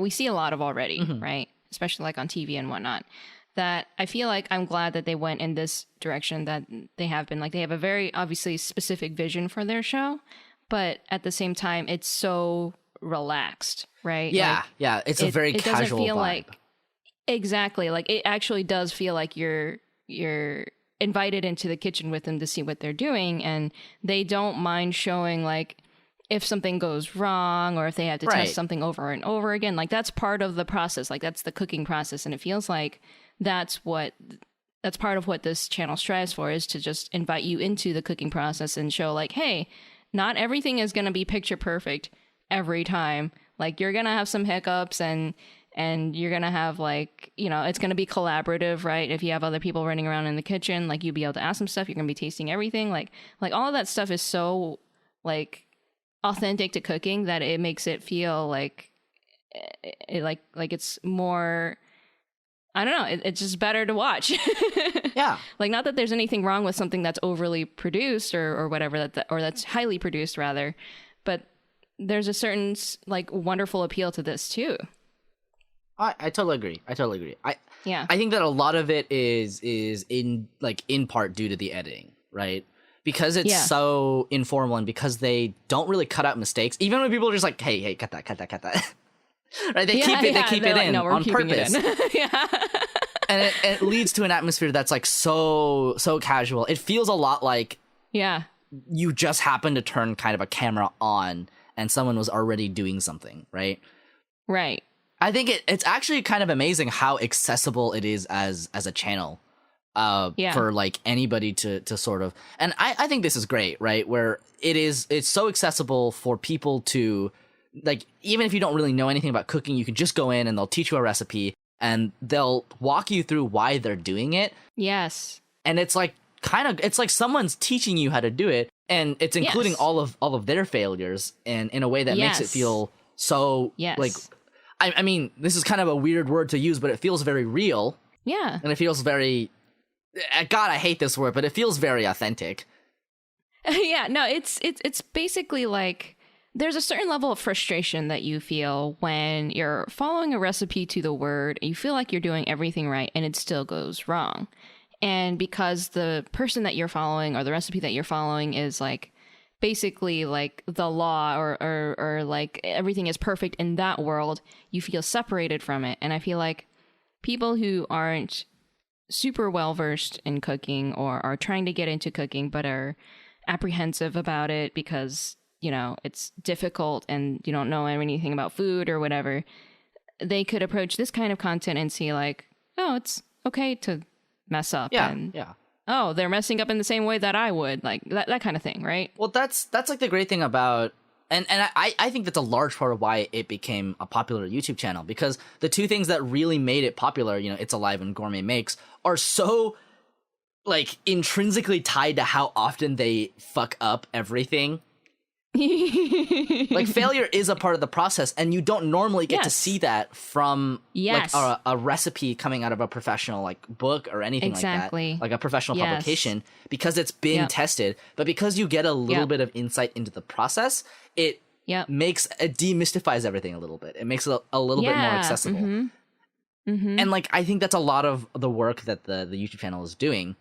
we see a lot of already, Mhm. right? Especially like on TV and whatnot. That I feel like I'm glad that they went in this direction that they have been. Like they have a very obviously specific vision for their show, but at the same time, it's so relaxed, right? Yeah, Like yeah, it's a very it doesn't casual feel vibe. like exactly like it actually does feel like you're invited into the kitchen with them to see what they're doing, and they don't mind showing like if something goes wrong or if they have to Right. test something over and over again. Like that's part of the process, like that's the cooking process, and it feels like that's part of what this channel strives for, is to just invite you into the cooking process and show like, hey, not everything is going to be picture perfect every time. Like you're going to have some hiccups, and you're going to have like, you know, it's going to be collaborative, right? If you have other people running around in the kitchen, like you'll be able to ask them stuff, you're going to be tasting everything. Like all of that stuff is so like authentic to cooking that it makes it feel like like it's more, I don't know, it's just better to watch. Yeah. Like not that there's anything wrong with something that's overly produced or whatever, or that's highly produced rather, but there's a certain like wonderful appeal to this too. I totally agree. Yeah. I think that a lot of it is in part due to the editing, right? Because it's so informal and because they don't really cut out mistakes, even when people are just like, hey, cut that. Right? They keep it like, in no, we're on keeping purpose. It in. Yeah. And it leads to an atmosphere that's like so casual. It feels a lot like you just happened to turn kind of a camera on and someone was already doing something, right? Right. I think it's actually kind of amazing how accessible it is as a channel for like anybody to sort of, and I think this is great, right? Where it's so accessible for people to, like, even if you don't really know anything about cooking, you can just go in and they'll teach you a recipe and they'll walk you through why they're doing it. Yes. And it's like it's like someone's teaching you how to do it, and it's including all of their failures, and in a way that makes it feel so like, I mean, this is kind of a weird word to use, but it feels very real. Yeah. And it feels very, God, I hate this word, but it feels very authentic. Yeah, no, it's basically like there's a certain level of frustration that you feel when you're following a recipe to the word, and you feel like you're doing everything right and it still goes wrong. And because the person that you're following or the recipe that you're following is like basically like the law or like everything is perfect in that world, you feel separated from it. And I feel like people who aren't super well versed in cooking or are trying to get into cooking but are apprehensive about it because, you know, it's difficult and you don't know anything about food or whatever, they could approach this kind of content and see like, oh, it's okay to mess up. Oh, they're messing up in the same way that I would, like that kind of thing, right? Well, that's like the great thing about, and I think that's a large part of why it became a popular YouTube channel, because the two things that really made it popular, you know, It's Alive and Gourmet Makes, are so like intrinsically tied to how often they fuck up everything. Like failure is a part of the process, and you don't normally get to see that from like a recipe coming out of a professional like book or anything like that, like a professional publication, because it's been tested. But because you get a little bit of insight into the process, it it demystifies everything a little bit. It makes it a little bit more accessible. And like I think that's a lot of the work that the YouTube channel is doing,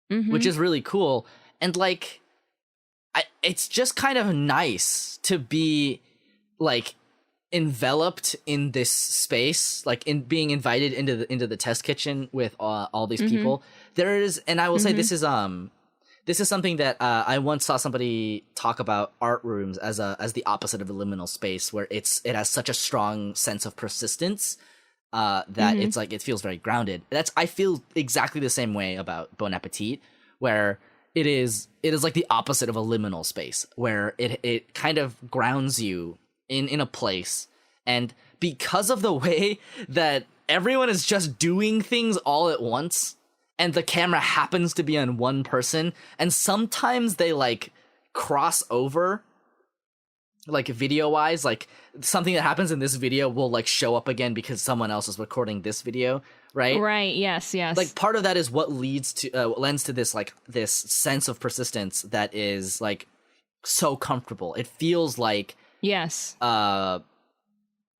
which is really cool. And like, it's just kind of nice to be like enveloped in this space, like in being invited into the test kitchen with all these people. There is, and I will say this is something that I once saw somebody talk about art rooms as the opposite of a liminal space, where it has such a strong sense of persistence that it's like it feels very grounded. I feel exactly the same way about Bon Appetit, where it is like the opposite of a liminal space, where it kind of grounds you in a place. And because of the way that everyone is just doing things all at once, and the camera happens to be on one person, and sometimes they like cross over, like video wise, like something that happens in this video will like show up again because someone else is recording this video, right? Right. Yes. Like part of that is what leads to lends to this like this sense of persistence that is like so comfortable. It feels like yes.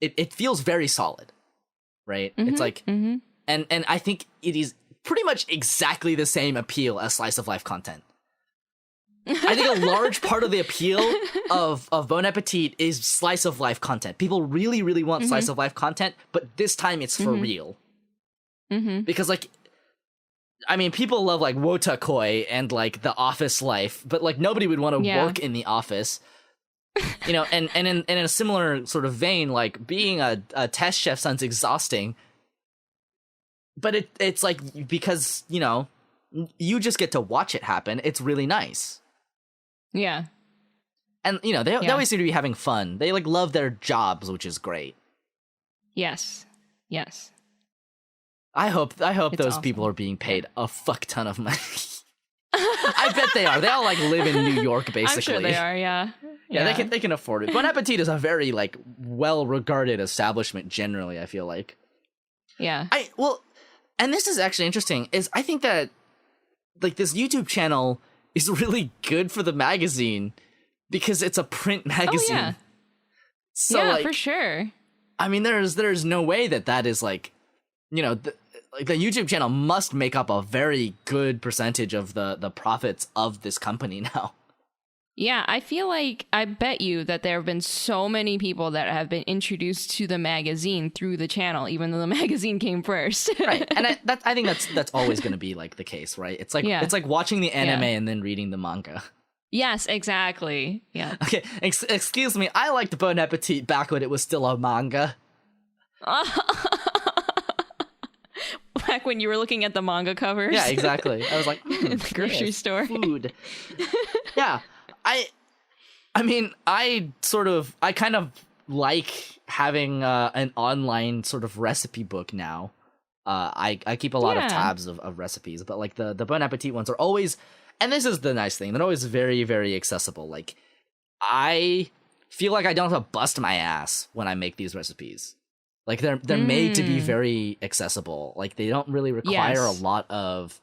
It feels very solid, right? It's like and I think it is pretty much exactly the same appeal as slice of life content. I think a large part of the appeal of Bon Appetit is slice of life content. People really, really want slice of life content, but this time it's for real. Because, like, I mean, people love, like, Wotakoi and, like, the office life, but, like, nobody would want to work in the office. You know, and in a similar sort of vein, like, being a test chef sounds exhausting. But it's, like, because, you know, you just get to watch it happen. It's really nice. Yeah. And, you know, they always seem to be having fun. They, like, love their jobs, which is great. Yes. Yes. I hope those awesome. people are being paid a fuck ton of money. I bet they are. They all, like, live in New York, basically. I'm sure they are, yeah. Yeah, they can afford it. Bon Appetit is a very, like, well-regarded establishment, generally, I feel like. Yeah. And this is actually interesting, is I think that, like, this YouTube channel is really good for the magazine because it's a print magazine. Oh, yeah. So, yeah, like, for sure. I mean, there's no way that is, like, you know, the YouTube channel must make up a very good percentage of the profits of this company now. Yeah, I feel like, I bet you that there have been so many people that have been introduced to the magazine through the channel, even though the magazine came first. Right, and I think that's always going to be like the case, right? It's like watching the anime and then reading the manga. Yes, exactly. Yeah. Okay, excuse me. I liked Bon Appetit back when it was still a manga. Back when you were looking at the manga covers. Yeah, exactly. I was like, in the grocery store. Food. Yeah. I mean, I kind of like having an online sort of recipe book now. I keep a lot of tabs of recipes, but like the Bon Appetit ones are always, and this is the nice thing, they're always very, very accessible. Like, I feel like I don't have to bust my ass when I make these recipes. Like, they're made to be very accessible. Like, they don't really require a lot of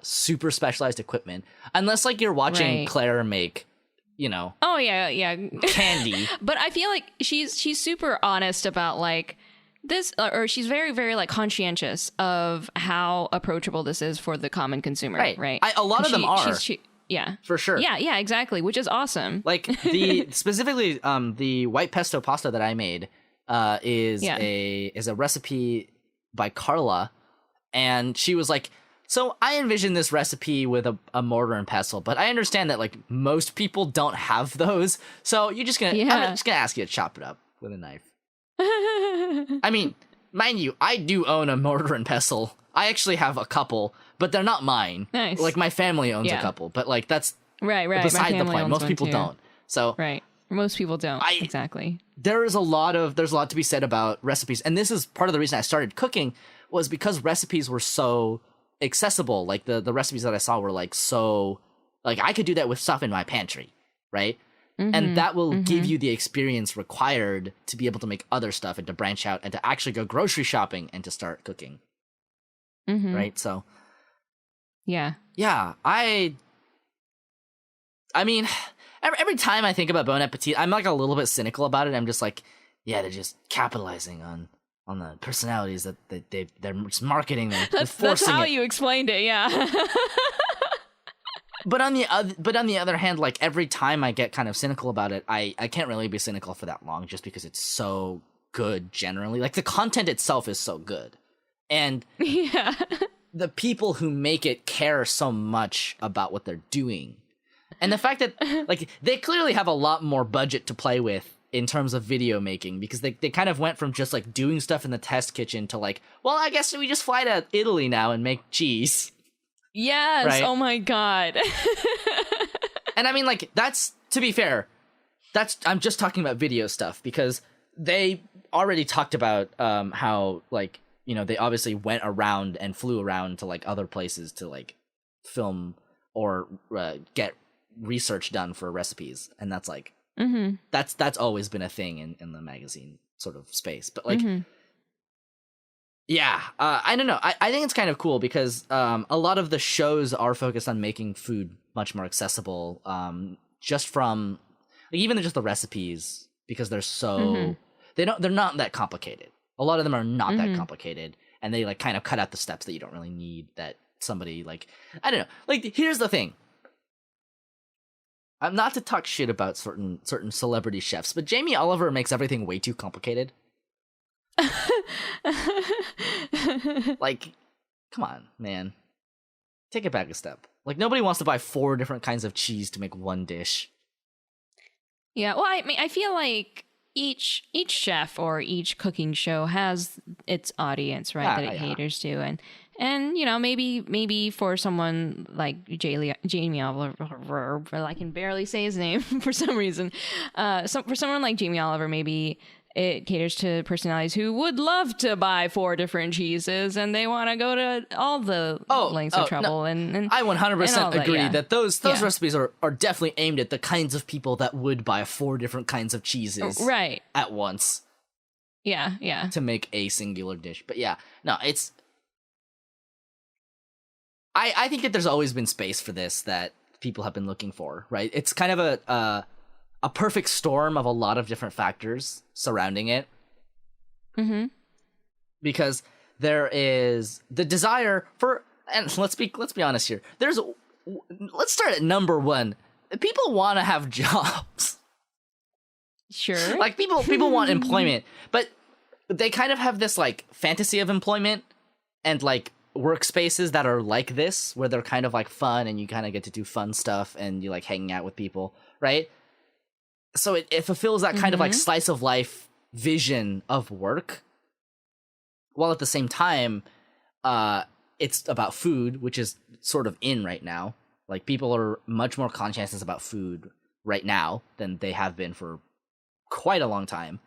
super specialized equipment, unless like you're watching Claire make, you know, candy. But I feel like she's super honest about like this, or she's very, very like conscientious of how approachable this is for the common consumer, right? A lot of them are. Yeah, for sure. Yeah, exactly, which is awesome. Like specifically the white pesto pasta that I made is a recipe by Carla, and she was like, so I envision this recipe with a mortar and pestle, but I understand that like most people don't have those, so I'm just gonna ask you to chop it up with a knife. I mean, mind you, I do own a mortar and pestle. I actually have a couple, but they're not mine. Nice. Like, my family owns a couple, but like that's right. beside the point. Most people don't. So most people don't. Exactly. There's a lot to be said about recipes, and this is part of the reason I started cooking, was because recipes were so accessible. Like the recipes that I saw were like so, like, I could do that with stuff in my pantry, right? And that will give you the experience required to be able to make other stuff and to branch out and to actually go grocery shopping and to start cooking. Right? So yeah, I mean, every time I think about Bon Appetit, I'm like a little bit cynical about it. I'm just like, yeah, they're just capitalizing on the personalities that they're just marketing them. That's how you explained it, yeah. But on the other hand, like, every time I get kind of cynical about it, I can't really be cynical for that long, just because it's so good generally. Like, the content itself is so good. And the people who make it care so much about what they're doing. And the fact that, like, they clearly have a lot more budget to play with in terms of video making, because they kind of went from just, like, doing stuff in the test kitchen to, like, well, I guess we just fly to Italy now and make cheese. Yes. Right? Oh my God. And I mean, like, that's, to be fair, I'm just talking about video stuff, because they already talked about how, like, you know, they obviously went around and flew around to, like, other places to, like, film or get research done for recipes. And that's, like, Mm-hmm. That's always been a thing in the magazine sort of space. But like, yeah, I don't know. I think it's kind of cool because a lot of the shows are focused on making food much more accessible. Just from like, even just the recipes, because they're so they're not that complicated. A lot of them are not that complicated, and they like kind of cut out the steps that you don't really need. That somebody like, I don't know. Like, here's the thing. I'm not to talk shit about certain celebrity chefs, but Jamie Oliver makes everything way too complicated. Like, come on, man. Take it back a step. Like, nobody wants to buy 4 different kinds of cheese to make one dish. Yeah, well, I mean, I feel like each chef or each cooking show has its audience, right? That it caters to, and you know, maybe for someone like Jamie Oliver, I can barely say his name for some reason. For someone like Jamie Oliver, maybe it caters to personalities who would love to buy 4 different cheeses and they want to go to all the lengths of trouble. No. And I 100% agree that those Yeah. recipes are definitely aimed at the kinds of people that would buy 4 different kinds of cheeses right at once. Yeah. To make a singular dish. But yeah, no, it's... I think that there's always been space for this that people have been looking for, right? It's kind of a perfect storm of a lot of different factors surrounding it. Mm-hmm. Because there is the desire for, and let's be honest here. Let's start at number 1. People want to have jobs. Sure. Like people want employment, but they kind of have this like fantasy of employment and like workspaces that are like this, where they're kind of like fun and you kind of get to do fun stuff and you like hanging out with people, right? So it fulfills that kind of like slice of life vision of work, while at the same time, it's about food, which is sort of in right now. Like, people are much more conscientious about food right now than they have been for quite a long time.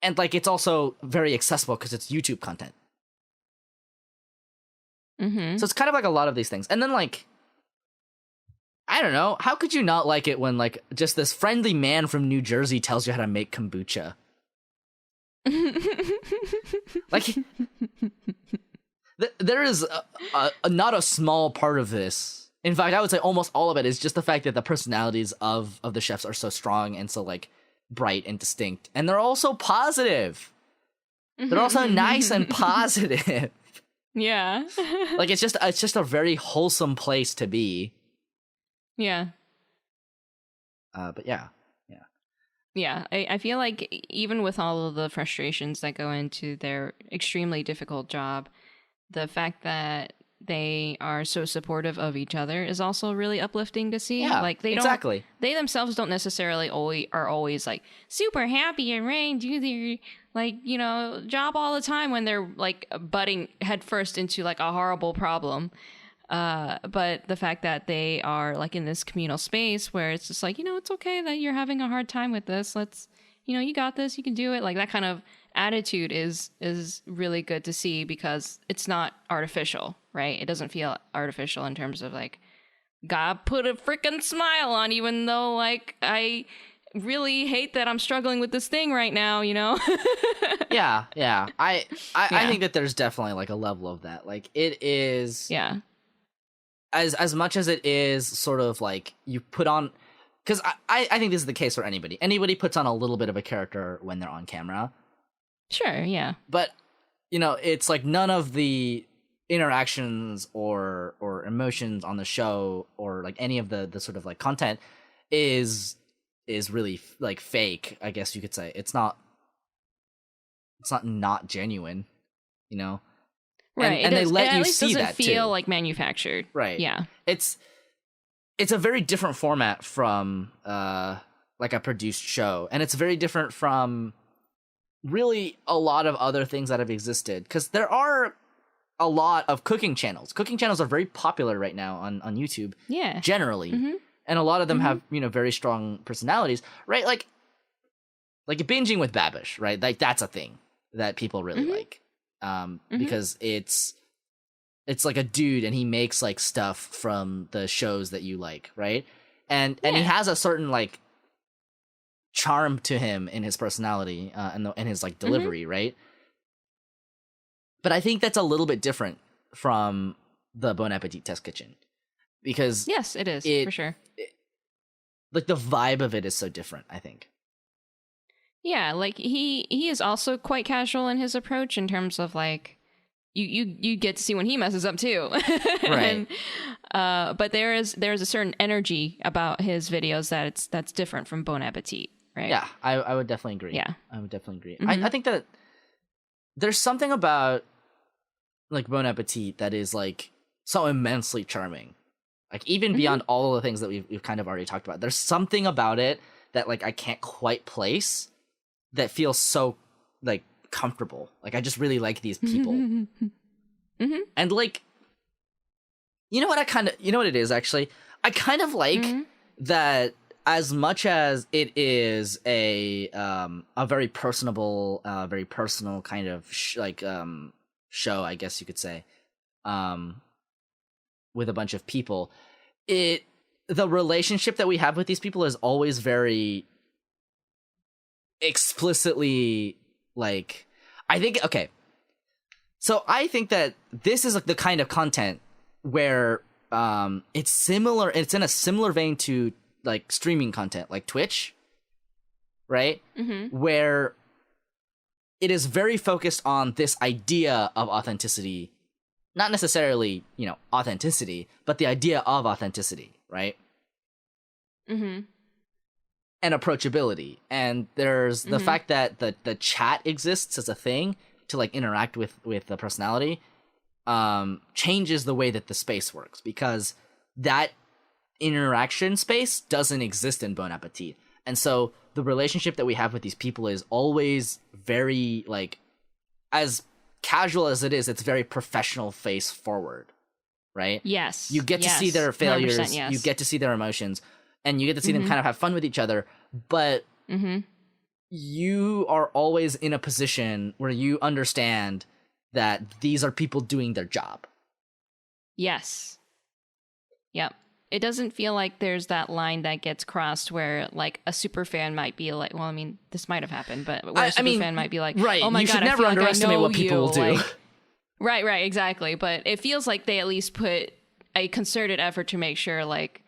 And like, it's also very accessible because it's YouTube content. So it's kind of like a lot of these things. And then like, I don't know, how could you not like it when like just this friendly man from New Jersey tells you how to make kombucha? Like, there is not a small part of this. In fact, I would say almost all of it is just the fact that the personalities of the chefs are so strong and so like bright and distinct, and they're also positive. They're also nice and positive. Yeah. Like, it's just a very wholesome place to be. Yeah. But yeah. Yeah, I feel like even with all of the frustrations that go into their extremely difficult job, the fact that they are so supportive of each other is also really uplifting to see. Yeah, like they themselves don't necessarily always like super happy and ready to do their like, you know, job all the time when they're like butting headfirst into like a horrible problem. But the fact that they are like in this communal space where it's just like, you know, it's okay that you're having a hard time with this. Let's, you know, you got this, you can do it. Like, that kind of attitude is really good to see because it's not artificial, right? It doesn't feel artificial in terms of like, God put a freaking smile on, even though like I really hate that I'm struggling with this thing right now, you know? Yeah. I think that there's definitely like a level of that. Like, it is. Yeah. As much as it is sort of like you put on, because I think this is the case for anybody puts on a little bit of a character when they're on camera. Sure, yeah. But, you know, it's like none of the interactions or emotions on the show or like any of the sort of like content is really like fake, I guess you could say. It's not genuine, you know? Right, and they let you see that too. At least doesn't feel like manufactured. Right. Yeah. It's a very different format from like a produced show, and it's very different from really a lot of other things that have existed, because there are a lot of cooking channels. Cooking channels are very popular right now on YouTube. Yeah. Generally. And a lot of them have, you know, very strong personalities, right? Like binging with Babish, right? Like, that's a thing that people really like. Because it's like a dude and he makes like stuff from the shows that you like, right? and he has a certain like charm to him in his personality and his like delivery, right? But I think that's a little bit different from the Bon Appetit Test Kitchen, because yes, it is for sure. Like the vibe of it is so different, I think. Yeah, like he is also quite casual in his approach in terms of like you get to see when he messes up too. Right. And, but there's a certain energy about his videos that's different from Bon Appetit, right? Yeah, I would definitely agree. Yeah. I would definitely agree. Mm-hmm. I think that there's something about like Bon Appetit that is like so immensely charming. Like even beyond all of the things that we've kind of already talked about. There's something about it that like I can't quite place that feels so like comfortable. Like I just really like these people. And like, you know what it is actually? I kind of like that as much as it is a very personable, very personal kind of show, I guess you could say, with a bunch of people, the relationship that we have with these people is always very explicitly like, I think that this is like the kind of content where it's in a similar vein to like streaming content like Twitch, right? Where it is very focused on this idea of authenticity, not necessarily, authenticity, but the idea of authenticity, right? And approachability. And there's the fact that the chat exists as a thing to like interact with the personality changes the way that the space works, because that interaction space doesn't exist in Bon Appetit. And so the relationship that we have with these people is always very like, as casual as it is, it's very professional face forward, right? Yes. You get to see their failures, yes. you get to see their emotions, and you get to see them kind of have fun with each other, but you are always in a position where you understand that these are people doing their job. Yes. Yep. It doesn't feel like there's that line that gets crossed where like a super fan might be like, well, I mean, this might have happened, but where a super fan might be like, right, oh my you God, should I never feel like I underestimate know what people you. do. Like, right, exactly. But it feels like they at least put a concerted effort to make sure like,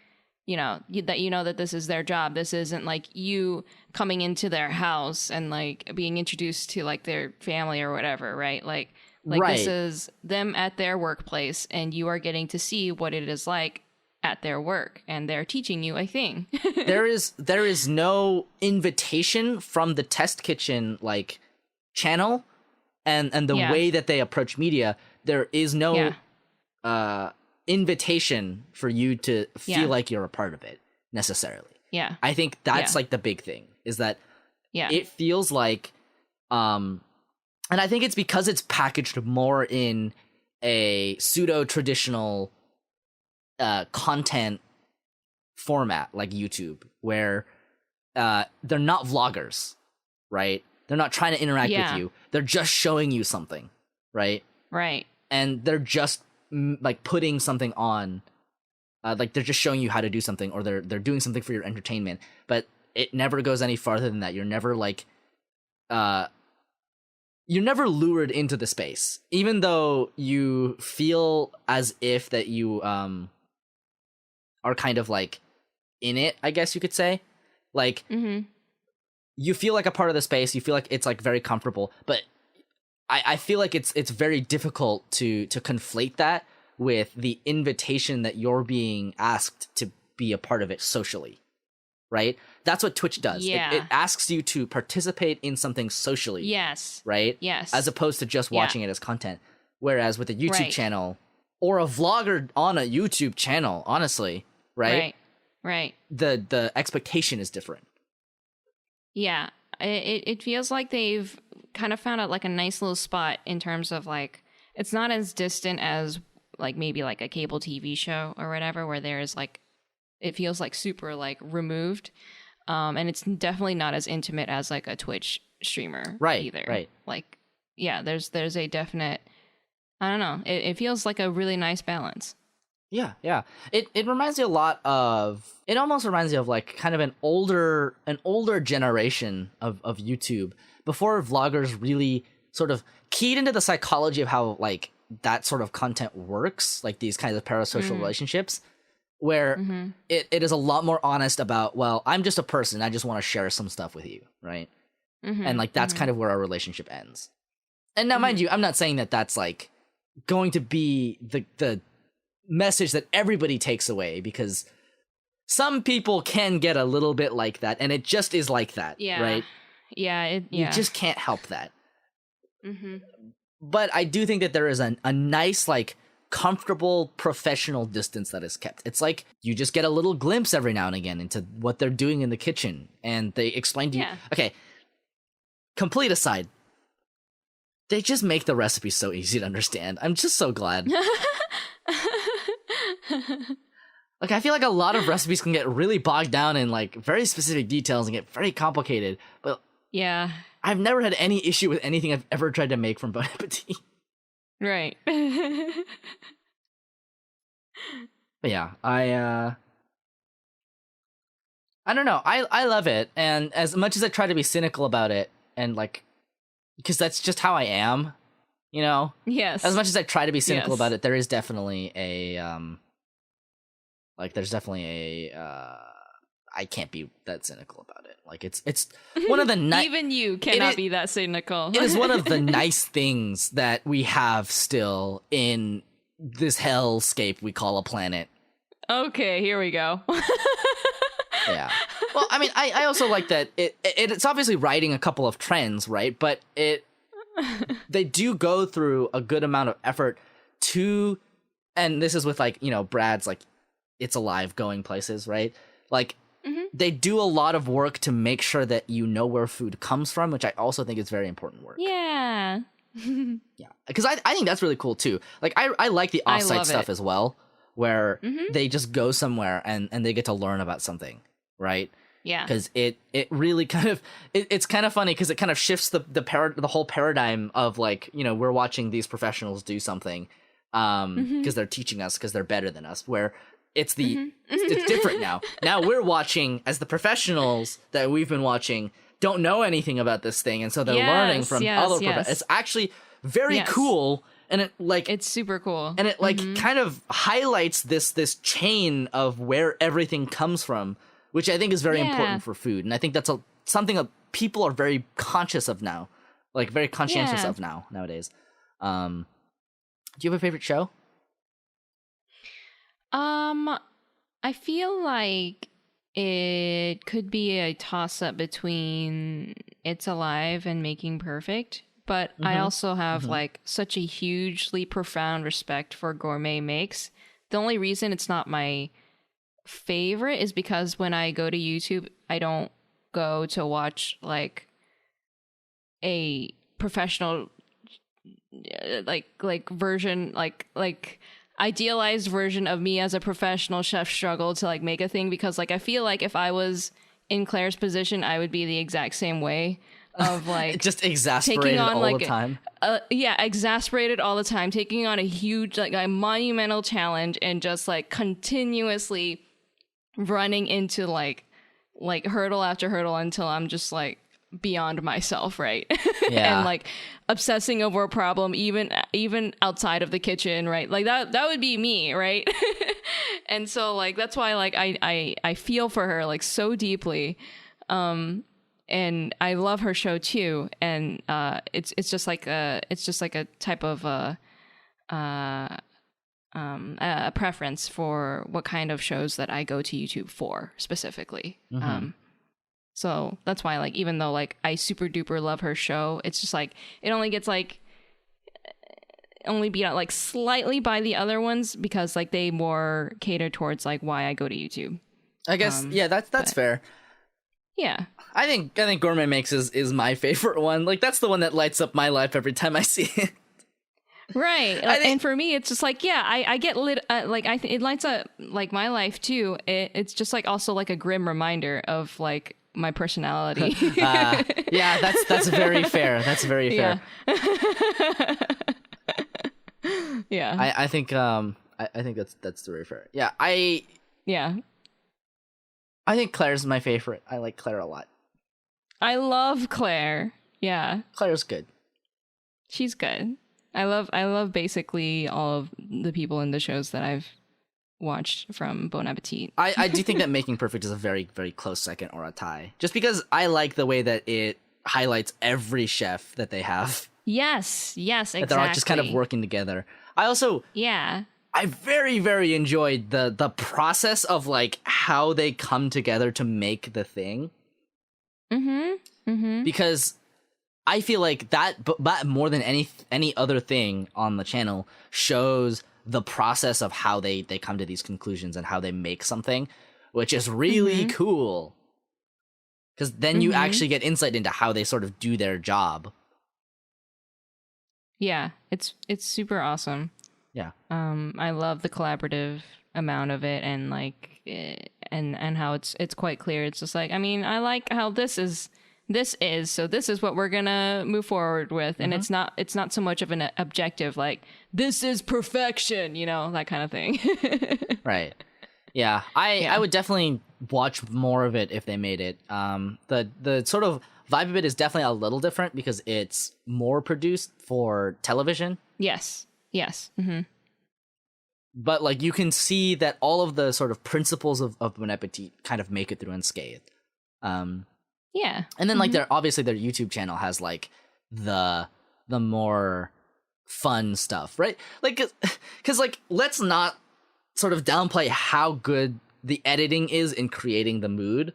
that this is their job. This isn't like you coming into their house and like being introduced to like their family or whatever, right? Like right. This is them at their workplace, and you are getting to see what it is like at their work, and they're teaching you a thing. there is no invitation from the Test Kitchen like channel and the way that they approach media. There is no invitation for you to feel like you're a part of it necessarily. Yeah. I think that's like the big thing, is that it feels like and I think it's because it's packaged more in a pseudo traditional content format like YouTube, where they're not vloggers, right? They're not trying to interact with you. They're just showing you something, right? Right. And they're just like putting something on, like they're just showing you how to do something, or they're doing something for your entertainment. But it never goes any farther than that. You're never like, you're never lured into the space, even though you feel as if that you are kind of like in it, I guess you could say. Like, you feel like a part of the space. You feel like it's like very comfortable, but I feel like it's very difficult to conflate that with the invitation that you're being asked to be a part of it socially, right? That's what Twitch does. Yeah. It asks you to participate in something socially. Yes. Right? Yes. As opposed to just watching it as content. Whereas with a YouTube channel, or a vlogger on a YouTube channel, honestly, right? Right. The expectation is different. Yeah. It feels like they've kind of found out like a nice little spot in terms of like, it's not as distant as like maybe like a cable TV show or whatever, where there's like, it feels like super like removed. And it's definitely not as intimate as like a Twitch streamer either. Right. Like, yeah, there's a definite, I don't know. It feels like a really nice balance. Yeah. It reminds me a lot of. It almost reminds me of like kind of an older generation of YouTube before vloggers really sort of keyed into the psychology of how like that sort of content works, like these kinds of parasocial relationships, where it is a lot more honest about, well, I'm just a person, I just want to share some stuff with you, right? And like that's kind of where our relationship ends. And now, mind you, I'm not saying that that's like going to be the message that everybody takes away, because some people can get a little bit like that, and it just is like that, right? Yeah, you just can't help that. But I do think that there is a nice, like, comfortable professional distance that is kept. It's like you just get a little glimpse every now and again into what they're doing in the kitchen, and they explain to you. Okay, complete aside, they just make the recipe so easy to understand. I'm just so glad. Like, I feel like a lot of recipes can get really bogged down in like very specific details and get very complicated, but yeah, I've never had any issue with anything I've ever tried to make from Bon Appetit. Right. But yeah, I don't know. I love it, and as much as I try to be cynical about it, and like, because that's just how I am, you know. Yes. As much as I try to be cynical about it, there is definitely a I can't be that cynical about it. Like it's one of the even you cannot be that cynical. It is one of the nice things that we have still in this hellscape we call a planet. Okay, here we go. Yeah. Well, I mean, I also like that it's obviously riding a couple of trends, right? But they do go through a good amount of effort to, and this is with like, you know, Brad's like It's Alive going places, right? Like they do a lot of work to make sure that you know where food comes from, which I also think is very important work. Yeah. Yeah. Because I think that's really cool too. Like I like the offsite stuff as well, where they just go somewhere and they get to learn about something, right? Yeah. Because it really kind of it's kind of funny because it kind of shifts the whole paradigm of like, you know, we're watching these professionals do something because they're teaching us because they're better than us, where it's it's different now. Now we're watching as the professionals that we've been watching don't know anything about this thing, and so they're learning from other professionals. It's actually very cool, and it's super cool, and it like kind of highlights this chain of where everything comes from, which I think is very important for food, and I think that's something that people are very conscious of now, like very conscientious of nowadays. Do you have a favorite show? I feel like it could be a toss-up between It's Alive and Making Perfect, but I also have like such a hugely profound respect for Gourmet Makes. The only reason it's not my favorite is because when I go to YouTube, I don't go to watch like a professional like version, like idealized version of me as a professional chef struggle to like make a thing, because like I feel like if I was in Claire's position, I would be the exact same way of like just exasperated on, all the time. Exasperated all the time, taking on a huge like a monumental challenge and just like continuously running into like hurdle after hurdle until I'm just like beyond myself, right? Yeah. And like obsessing over a problem even outside of the kitchen, right? Like that would be me, right? And so like that's why like I feel for her like so deeply, and I love her show too, and it's just like a type of a preference for what kind of shows that I go to YouTube for specifically. So that's why, like, even though, like, I super duper love her show, it's just, like, it only gets, like, only beat out, like, slightly by the other ones because, like, they more cater towards, like, why I go to YouTube. I guess, that's fair. Yeah. I think Gourmet Makes is my favorite one. Like, that's the one that lights up my life every time I see it. Right. And for me, it's just like, I get lit, it lights up, like, my life, too. It's just, like, also, like, a grim reminder of, like, my personality. Yeah, that's very fair. That's very fair. Yeah. I think I think that's very fair. Yeah, Yeah. I think Claire's my favorite. I like Claire a lot. I love Claire. Yeah. Claire's good. She's good. I love basically all of the people in the shows that I've watched from Bon Appetit. I do think that Making Perfect is a very, very close second or a tie. Just because I like the way that it highlights every chef that they have. Yes, exactly. That they're all just kind of working together. I also... Yeah. I very, very enjoyed the process of, like, how they come together to make the thing. Because I feel like that more than any other thing on the channel shows the process of how they come to these conclusions and how they make something, which is really cool. Because then you actually get insight into how they sort of do their job. Yeah, it's super awesome. Yeah. I love the collaborative amount of it, and like, and how it's quite clear. It's just like, I mean, I like how this is, so this is what we're gonna move forward with, and it's not so much of an objective like this is perfection, you know, that kind of thing. Right. Yeah. I would definitely watch more of it if they made it. The sort of vibe of it is definitely a little different because it's more produced for television. Yes. But like you can see that all of the sort of principles of Bon Appetit kind of make it through unscathed. Yeah. And then like their YouTube channel has like the more fun stuff, right? Like cuz like let's not sort of downplay how good the editing is in creating the mood.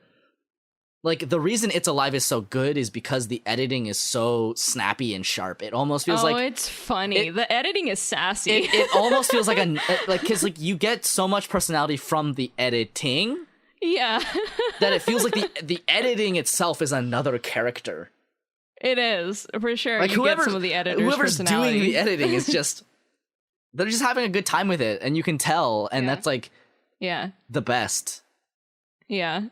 Like the reason It's Alive is so good is because the editing is so snappy and sharp. It almost feels like it's funny. The editing is sassy. It almost feels like cuz like you get so much personality from the editing. Yeah. That it feels like the editing itself is another character. It is, for sure. Like you get some of the editors' whoever's personality. doing the editing is just they're just having a good time with it, and you can tell, and that's like the best. Yeah.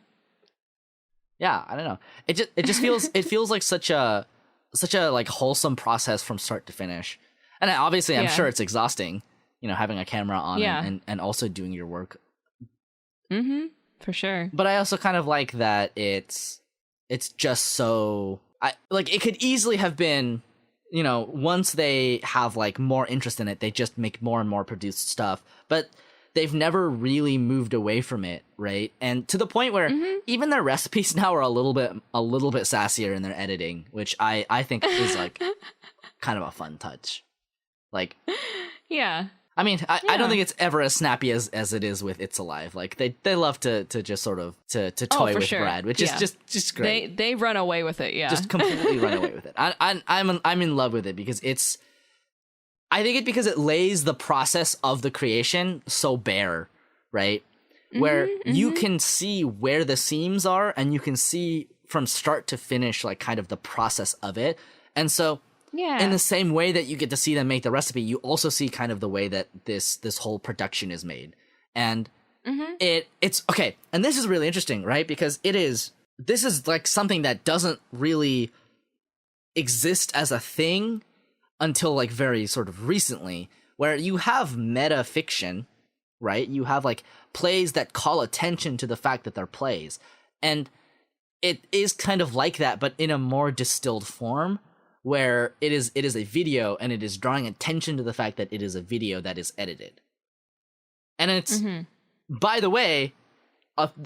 Yeah, I don't know. It just feels like such a like wholesome process from start to finish. And obviously I'm sure it's exhausting, you know, having a camera on and also doing your work. For sure. But I also kind of like that it's just so it could easily have been, you know, once they have like more interest in it, they just make more and more produced stuff. But they've never really moved away from it, right? And to the point where even their recipes now are a little bit sassier in their editing, which I think is like kind of a fun touch. Like, yeah. I mean, I don't think it's ever as snappy as it is with It's Alive. Like they love to just sort of to toy with Brad, which is just great. They run away with it, yeah. Just completely run away with it. I'm in love with it because because it lays the process of the creation so bare, right? Where you can see where the seams are and you can see from start to finish like kind of the process of it. And so in the same way that you get to see them make the recipe, you also see kind of the way that this whole production is made. And it's okay. And this is really interesting, right? Because this is like something that doesn't really exist as a thing until like very sort of recently, where you have meta fiction, right? You have like plays that call attention to the fact that they're plays. And it is kind of like that, but in a more distilled form, where it is a video and it is drawing attention to the fact that it is a video that is edited. And it's, by the way,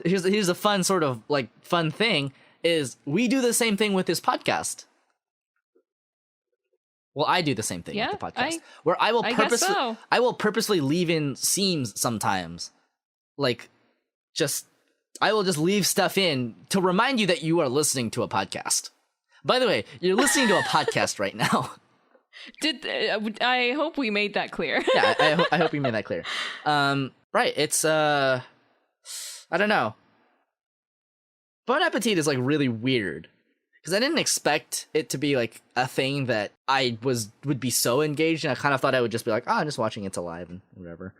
here's a fun sort of like fun thing is we do the same thing with this podcast. Well, I do the same thing with the podcast, where I will purposely leave in seams sometimes. Like, I will just leave stuff in to remind you that you are listening to a podcast. By the way, you're listening to a podcast right now. I hope we made that clear. Yeah, I hope we made that clear. Right, it's I don't know. Bon Appetit is like really weird. Because I didn't expect it to be like a thing that I would be so engaged in. I kind of thought I would just be like, I'm just watching It's Alive and whatever.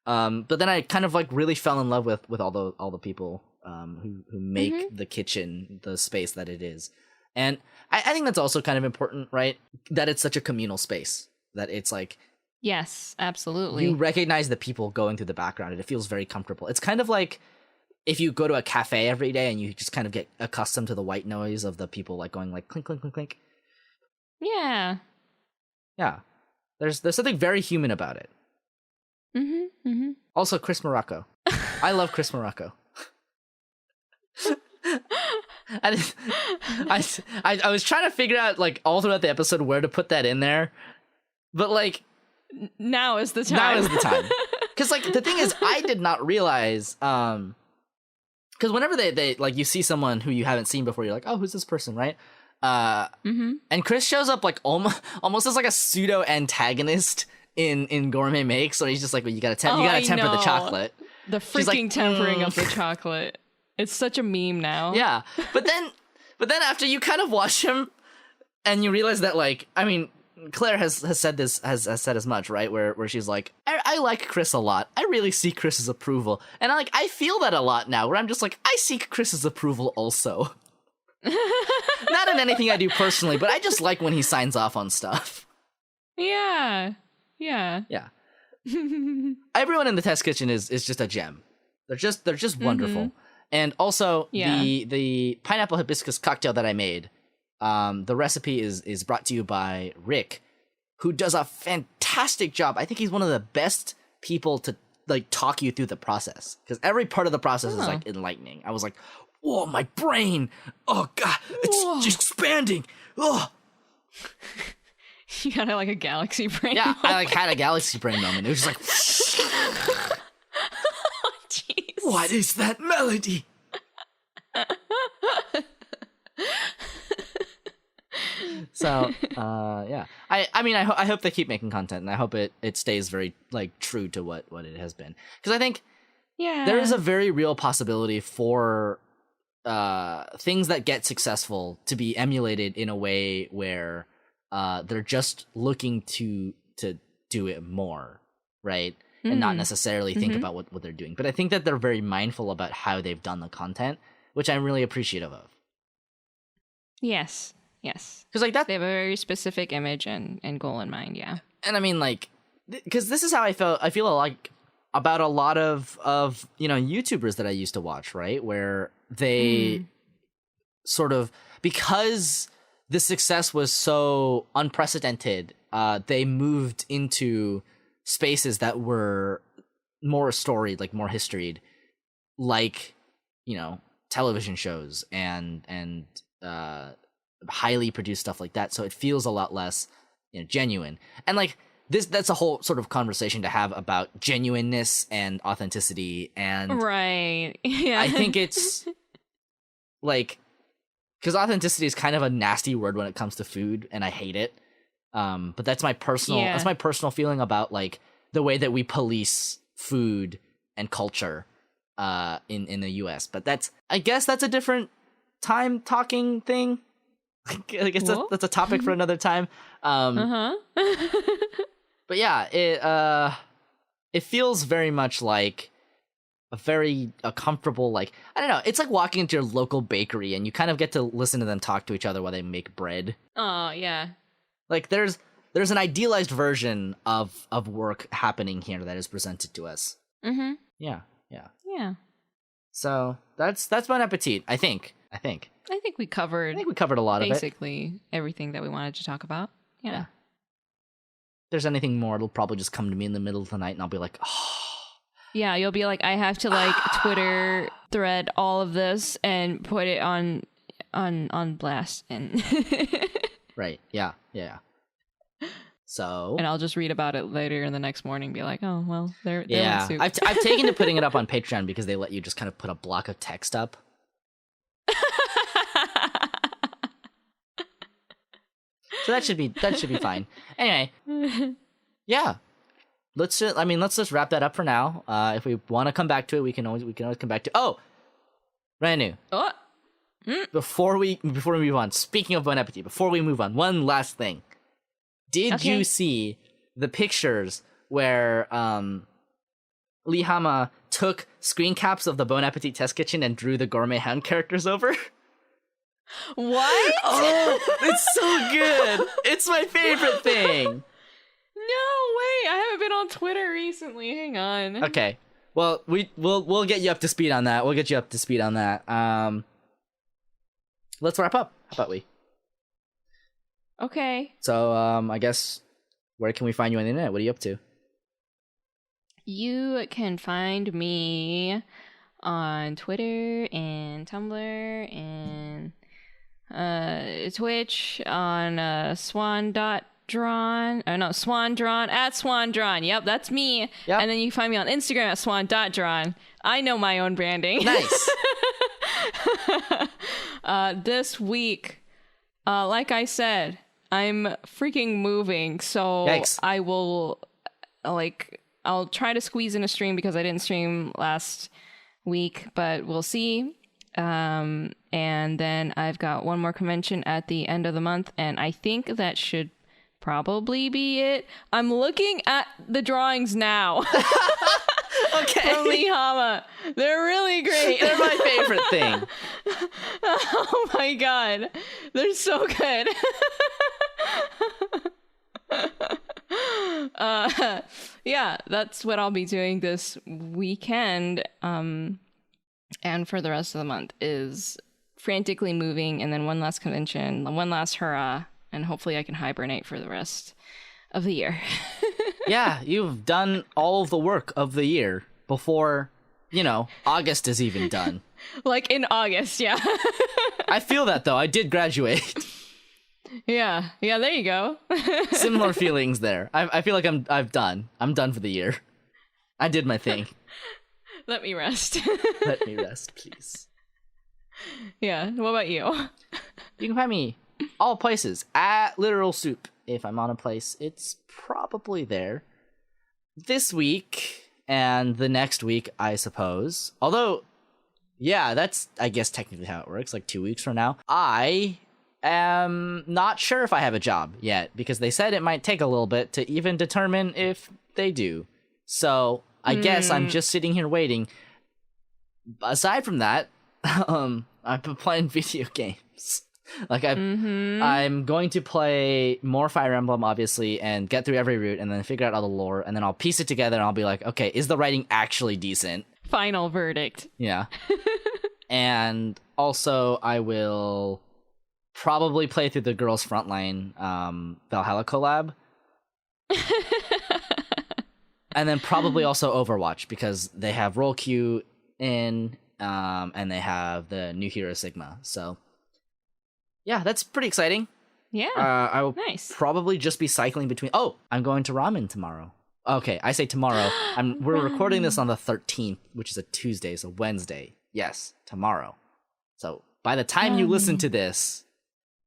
But then I kind of like really fell in love with all the people who make the kitchen the space that it is. And I think that's also kind of important, right? That it's such a communal space. That it's like Yes, absolutely. You recognize the people going through the background, and it feels very comfortable. It's kind of like if you go to a cafe every day and you just kind of get accustomed to the white noise of the people like going like clink, clink, clink, clink. Yeah. Yeah. There's something very human about it. Mm-hmm. Mm-hmm. Also, Chris Morocco. I love Chris Morocco. I was trying to figure out like all throughout the episode where to put that in there, but like now is the time. Now is the time. Because like the thing is, I did not realize because whenever they like you see someone who you haven't seen before, you're like, oh, who's this person, right? And Chris shows up like almost as like a pseudo antagonist in Gourmet Makes, so he's just like, well, you gotta temper the chocolate. The freaking tempering of the chocolate. It's such a meme now. Yeah, but then after you kind of watch him, and you realize that like, I mean, Claire has said this has said as much, right? Where she's like, I like Chris a lot. I really seek Chris's approval, and I feel that a lot now. Where I'm just like, I seek Chris's approval also. Not in anything I do personally, but I just like when he signs off on stuff. Yeah. Everyone in the test kitchen is just a gem. They're just wonderful. And also the pineapple hibiscus cocktail that I made, the recipe is brought to you by Rick, who does a fantastic job. I think he's one of the best people to like talk you through the process, because every part of the process is like enlightening. I was like, whoa, my brain! Oh god, it's just expanding. Oh. You got like a galaxy brain. Yeah, moment. I like had a galaxy brain moment. It was just like, jeez. What is that melody? So, yeah. I mean, I hope they keep making content, and I hope it stays very like true to what it has been. Because I think there is a very real possibility for things that get successful to be emulated in a way where they're just looking to do it more, right? And not necessarily think about what they're doing. But I think that they're very mindful about how they've done the content, which I'm really appreciative of. Yes. Because like that, they have a very specific image and goal in mind. Yeah. And I mean, like, because this is how I feel like about a lot of YouTubers that I used to watch, right? Where they sort of, because the success was so unprecedented, they moved into spaces that were more storied, like more historied, like, television shows and highly produced stuff like that. So it feels a lot less genuine. And like that's a whole sort of conversation to have about genuineness and authenticity. And right. Yeah. I think it's like, because authenticity is kind of a nasty word when it comes to food, and I hate it. But that's my personal feeling about like the way that we police food and culture in the US. But I guess that's a different time talking thing. I guess that's a topic for another time. But yeah, it feels very much like a comfortable, like, I don't know, it's like walking into your local bakery and you kind of get to listen to them talk to each other while they make bread. Oh, yeah. Like there's an idealized version of work happening here that is presented to us. Mm-hmm. Yeah. So that's Bon Appetit, I think. I think we covered a lot of it. Basically everything that we wanted to talk about. Yeah. If there's anything more, it'll probably just come to me in the middle of the night and I'll be like, oh. Yeah, you'll be like, I have to like Twitter thread all of this and put it on blast and Right. Yeah. So, and I'll just read about it later in the next morning and be like, oh well, they're yeah. soup. I've taken to putting it up on Patreon because they let you just kind of put a block of text up. So that should be fine. Anyway, yeah. Let's just wrap that up for now. If we want to come back to it, we can always come back to. Oh, Renu. Oh. Before we move on, speaking of Bon Appetit, before we move on, one last thing. Did you see the pictures where Leehama took screen caps of the Bon Appetit test kitchen and drew the Gourmet Hound characters over? What? Oh, it's so good. It's my favorite thing. No way. haven't been on Twitter recently. Hang on. Okay. Well, we'll get you up to speed on that. Let's wrap up. How about we? Okay. So, I guess, where can we find you on the internet? What are you up to? You can find me on Twitter and Tumblr and Twitch on SwanDrawn. Oh no, SwanDrawn at SwanDrawn. Yep, that's me. Yep. And then you can find me on Instagram at Swan.drawn. I know my own branding. Nice. This week, like I said, I'm freaking moving, so Yikes. I will I'll try to squeeze in a stream because I didn't stream last week, but we'll see. And then I've got one more convention at the end of the month, and I think that should probably be it. I'm looking at the drawings now. Okay. From Leehama. They're really great. They're my favorite thing. Oh my god. They're so good. Yeah, that's what I'll be doing this weekend. And for the rest of the month is frantically moving, and then one last convention, one last hurrah, and hopefully I can hibernate for the rest of the year. Yeah, you've done all of the work of the year before, August is even done. Like in August, yeah. I feel that, though. I did graduate. Yeah, there you go. Similar feelings there. I feel like I'm done. I'm done for the year. I did my thing. Let me rest. Let me rest, please. Yeah, what about you? You can find me all places at Literal Soup. If I'm on a place, it's probably there. This week and the next week, I suppose. Although, yeah, that's, I guess, technically how it works, like 2 weeks from now. I am not sure if I have a job yet, because they said it might take a little bit to even determine if they do. So, I guess I'm just sitting here waiting. Aside from that, I've been playing video games. Like I'm going to play more Fire Emblem, obviously, and get through every route, and then figure out all the lore, and then I'll piece it together, and I'll be like, okay, is the writing actually decent? Final verdict. Yeah. And also, I will probably play through the Girls Frontline Valhalla collab. And then probably also Overwatch, because they have Roll Q in, and they have the new Hero Sigma, so... Yeah, that's pretty exciting. Yeah. I will nice. probably just be cycling between... Oh, I'm going to ramen tomorrow. Okay, I say tomorrow. We're recording this on the 13th, which is a Tuesday, so Wednesday. Yes, tomorrow. So by the time you listen to this,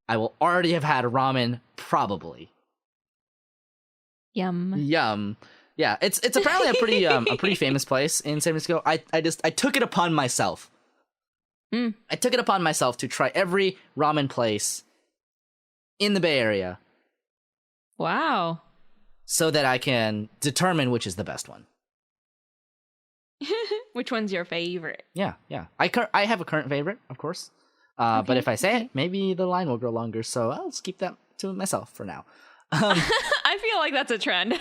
I will already have had ramen, probably. Yum. Yeah, it's apparently a pretty famous place in San Francisco. I took it upon myself. I took it upon myself to try every ramen place in the Bay Area. Wow. So that I can determine which is the best one. Which one's your favorite? Yeah. I have a current favorite, of course. But if I say it, maybe the line will grow longer, so I'll just keep that to myself for now. I feel like that's a trend.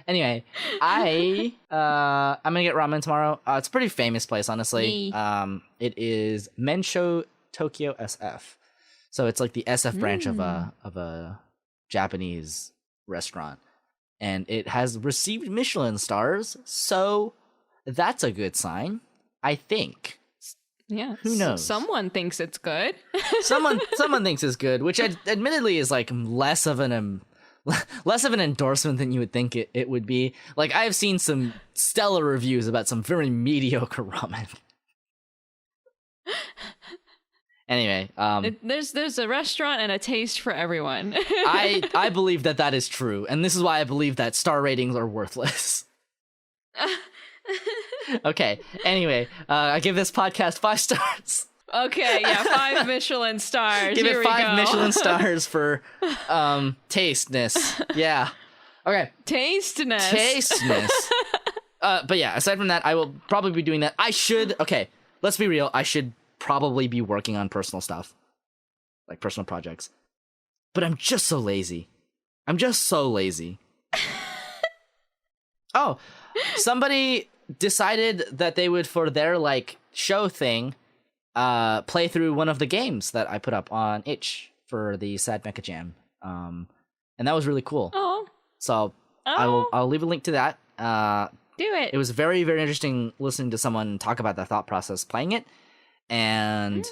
Anyway, I'm gonna get ramen tomorrow. It's a pretty famous place, honestly. It is Mensho Tokyo SF, so it's like the SF branch of a Japanese restaurant, and it has received Michelin stars, so that's a good sign, I think. Yeah, who knows? Someone thinks it's good. someone thinks it's good, which admittedly is like less of an endorsement than you would think it would be. Like, I've seen some stellar reviews about some very mediocre ramen. Anyway, there's a restaurant and a taste for everyone. I believe that is true, and this is why I believe that star ratings are worthless. Okay, anywy, I give this podcast 5 stars. Okay, yeah, 5 Michelin stars. Give Here it 5 we go. Michelin stars for tasteness. Yeah. Okay. Tasteness. But yeah, aside from that, I will probably be doing that. Okay, let's be real. I should probably be working on personal stuff. Like personal projects. But I'm just so lazy. Oh, somebody decided that they would, for their like show thing, play through one of the games that I put up on itch for the Sad Mecha Jam. And that was really cool. Oh. So I'll leave a link to that. Do it. It was very, very interesting listening to someone talk about the thought process playing it. And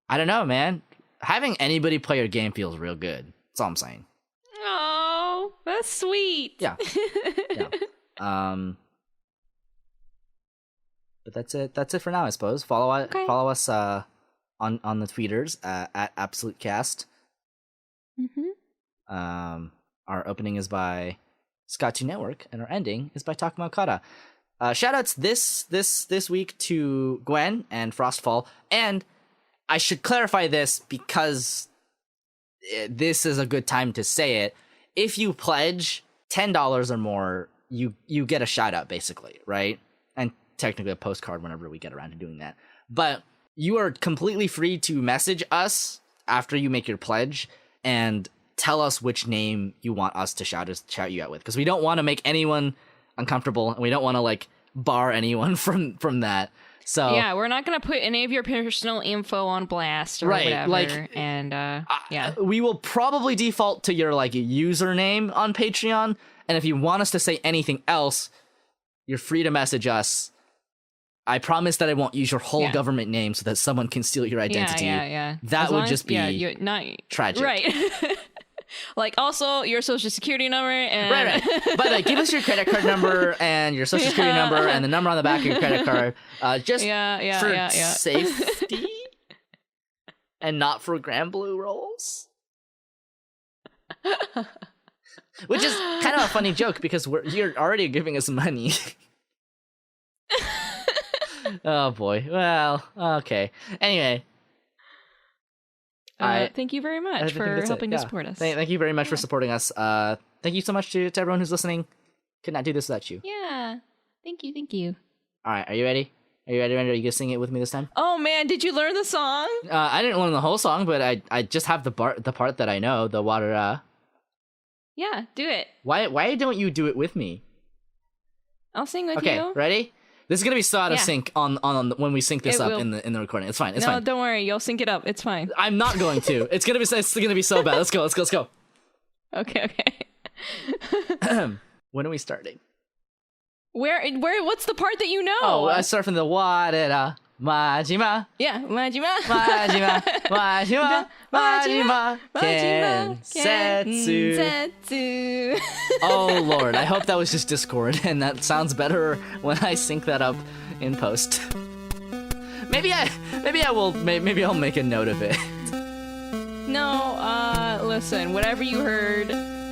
I don't know, man. Having anybody play your game feels real good. That's all I'm saying. Oh, that's sweet. Yeah. Yeah. But that's it. That's it for now, I suppose. Follow us on the tweeters at Absolute Cast. Our opening is by Scott 2 Network, and our ending is by Takuma Okada. Shoutouts this week to Gwen and Frostfall, and I should clarify this because this is a good time to say it. If you pledge $10 or more, you get a shout out, basically, right? And technically a postcard whenever we get around to doing that. But you are completely free to message us after you make your pledge and tell us which name you want us to shout you out with, because we don't want to make anyone uncomfortable, and we don't want to like bar anyone from that. So yeah, we're not gonna put any of your personal info on blast or whatever. Like, and yeah, we will probably default to your like username on Patreon, and if you want us to say anything else, you're free to message us. I promise that I won't use your whole government name so that someone can steal your identity. Yeah. That would just be tragic. Right. Like, also your social security number and right. But give us your credit card number and your social security number and the number on the back of your credit card, just for safety and not for Grand Blue rolls. Which is kind of a funny joke because you're already giving us money. Oh boy. Well, okay. Anyway. Thank you very much for helping to support us. Thank you very much for supporting us. Thank you so much to everyone who's listening. Could not do this without you. Yeah. Thank you. All right. Are you ready? Are you going to sing it with me this time? Oh man, did you learn the song? I didn't learn the whole song, but I just have the part that I know, the water. Yeah, do it. Why don't you do it with me? I'll sing with you. Okay, ready? This is gonna be so out of sync on when we sync this up in the recording. It's fine. It's fine. No, don't worry. You'll sync it up. It's fine. I'm not going to. It's gonna be so bad. Let's go. Okay. When are we starting? Where? What's the part that you know? Oh, I start from the Warera Majima. Yeah, Majima. Kensetsu. Oh Lord, I hope that was just Discord, and that sounds better when I sync that up in post. Maybe I'll make a note of it. No, listen, whatever you heard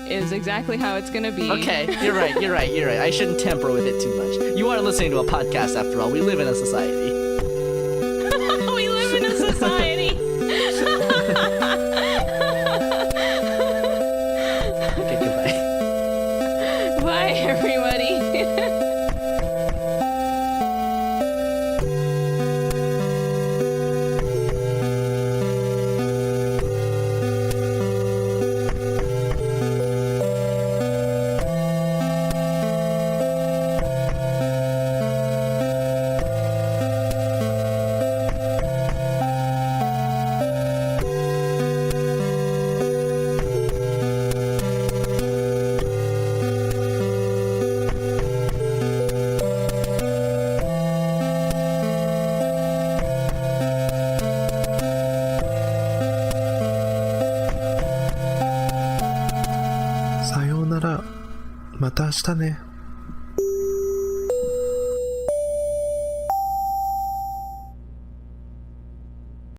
is exactly how it's gonna be. Okay, you're right. I shouldn't tamper with it too much. You are listening to a podcast after all. We live in a society. We live in a society. Okay, goodbye. Bye, everybody. また明日ね。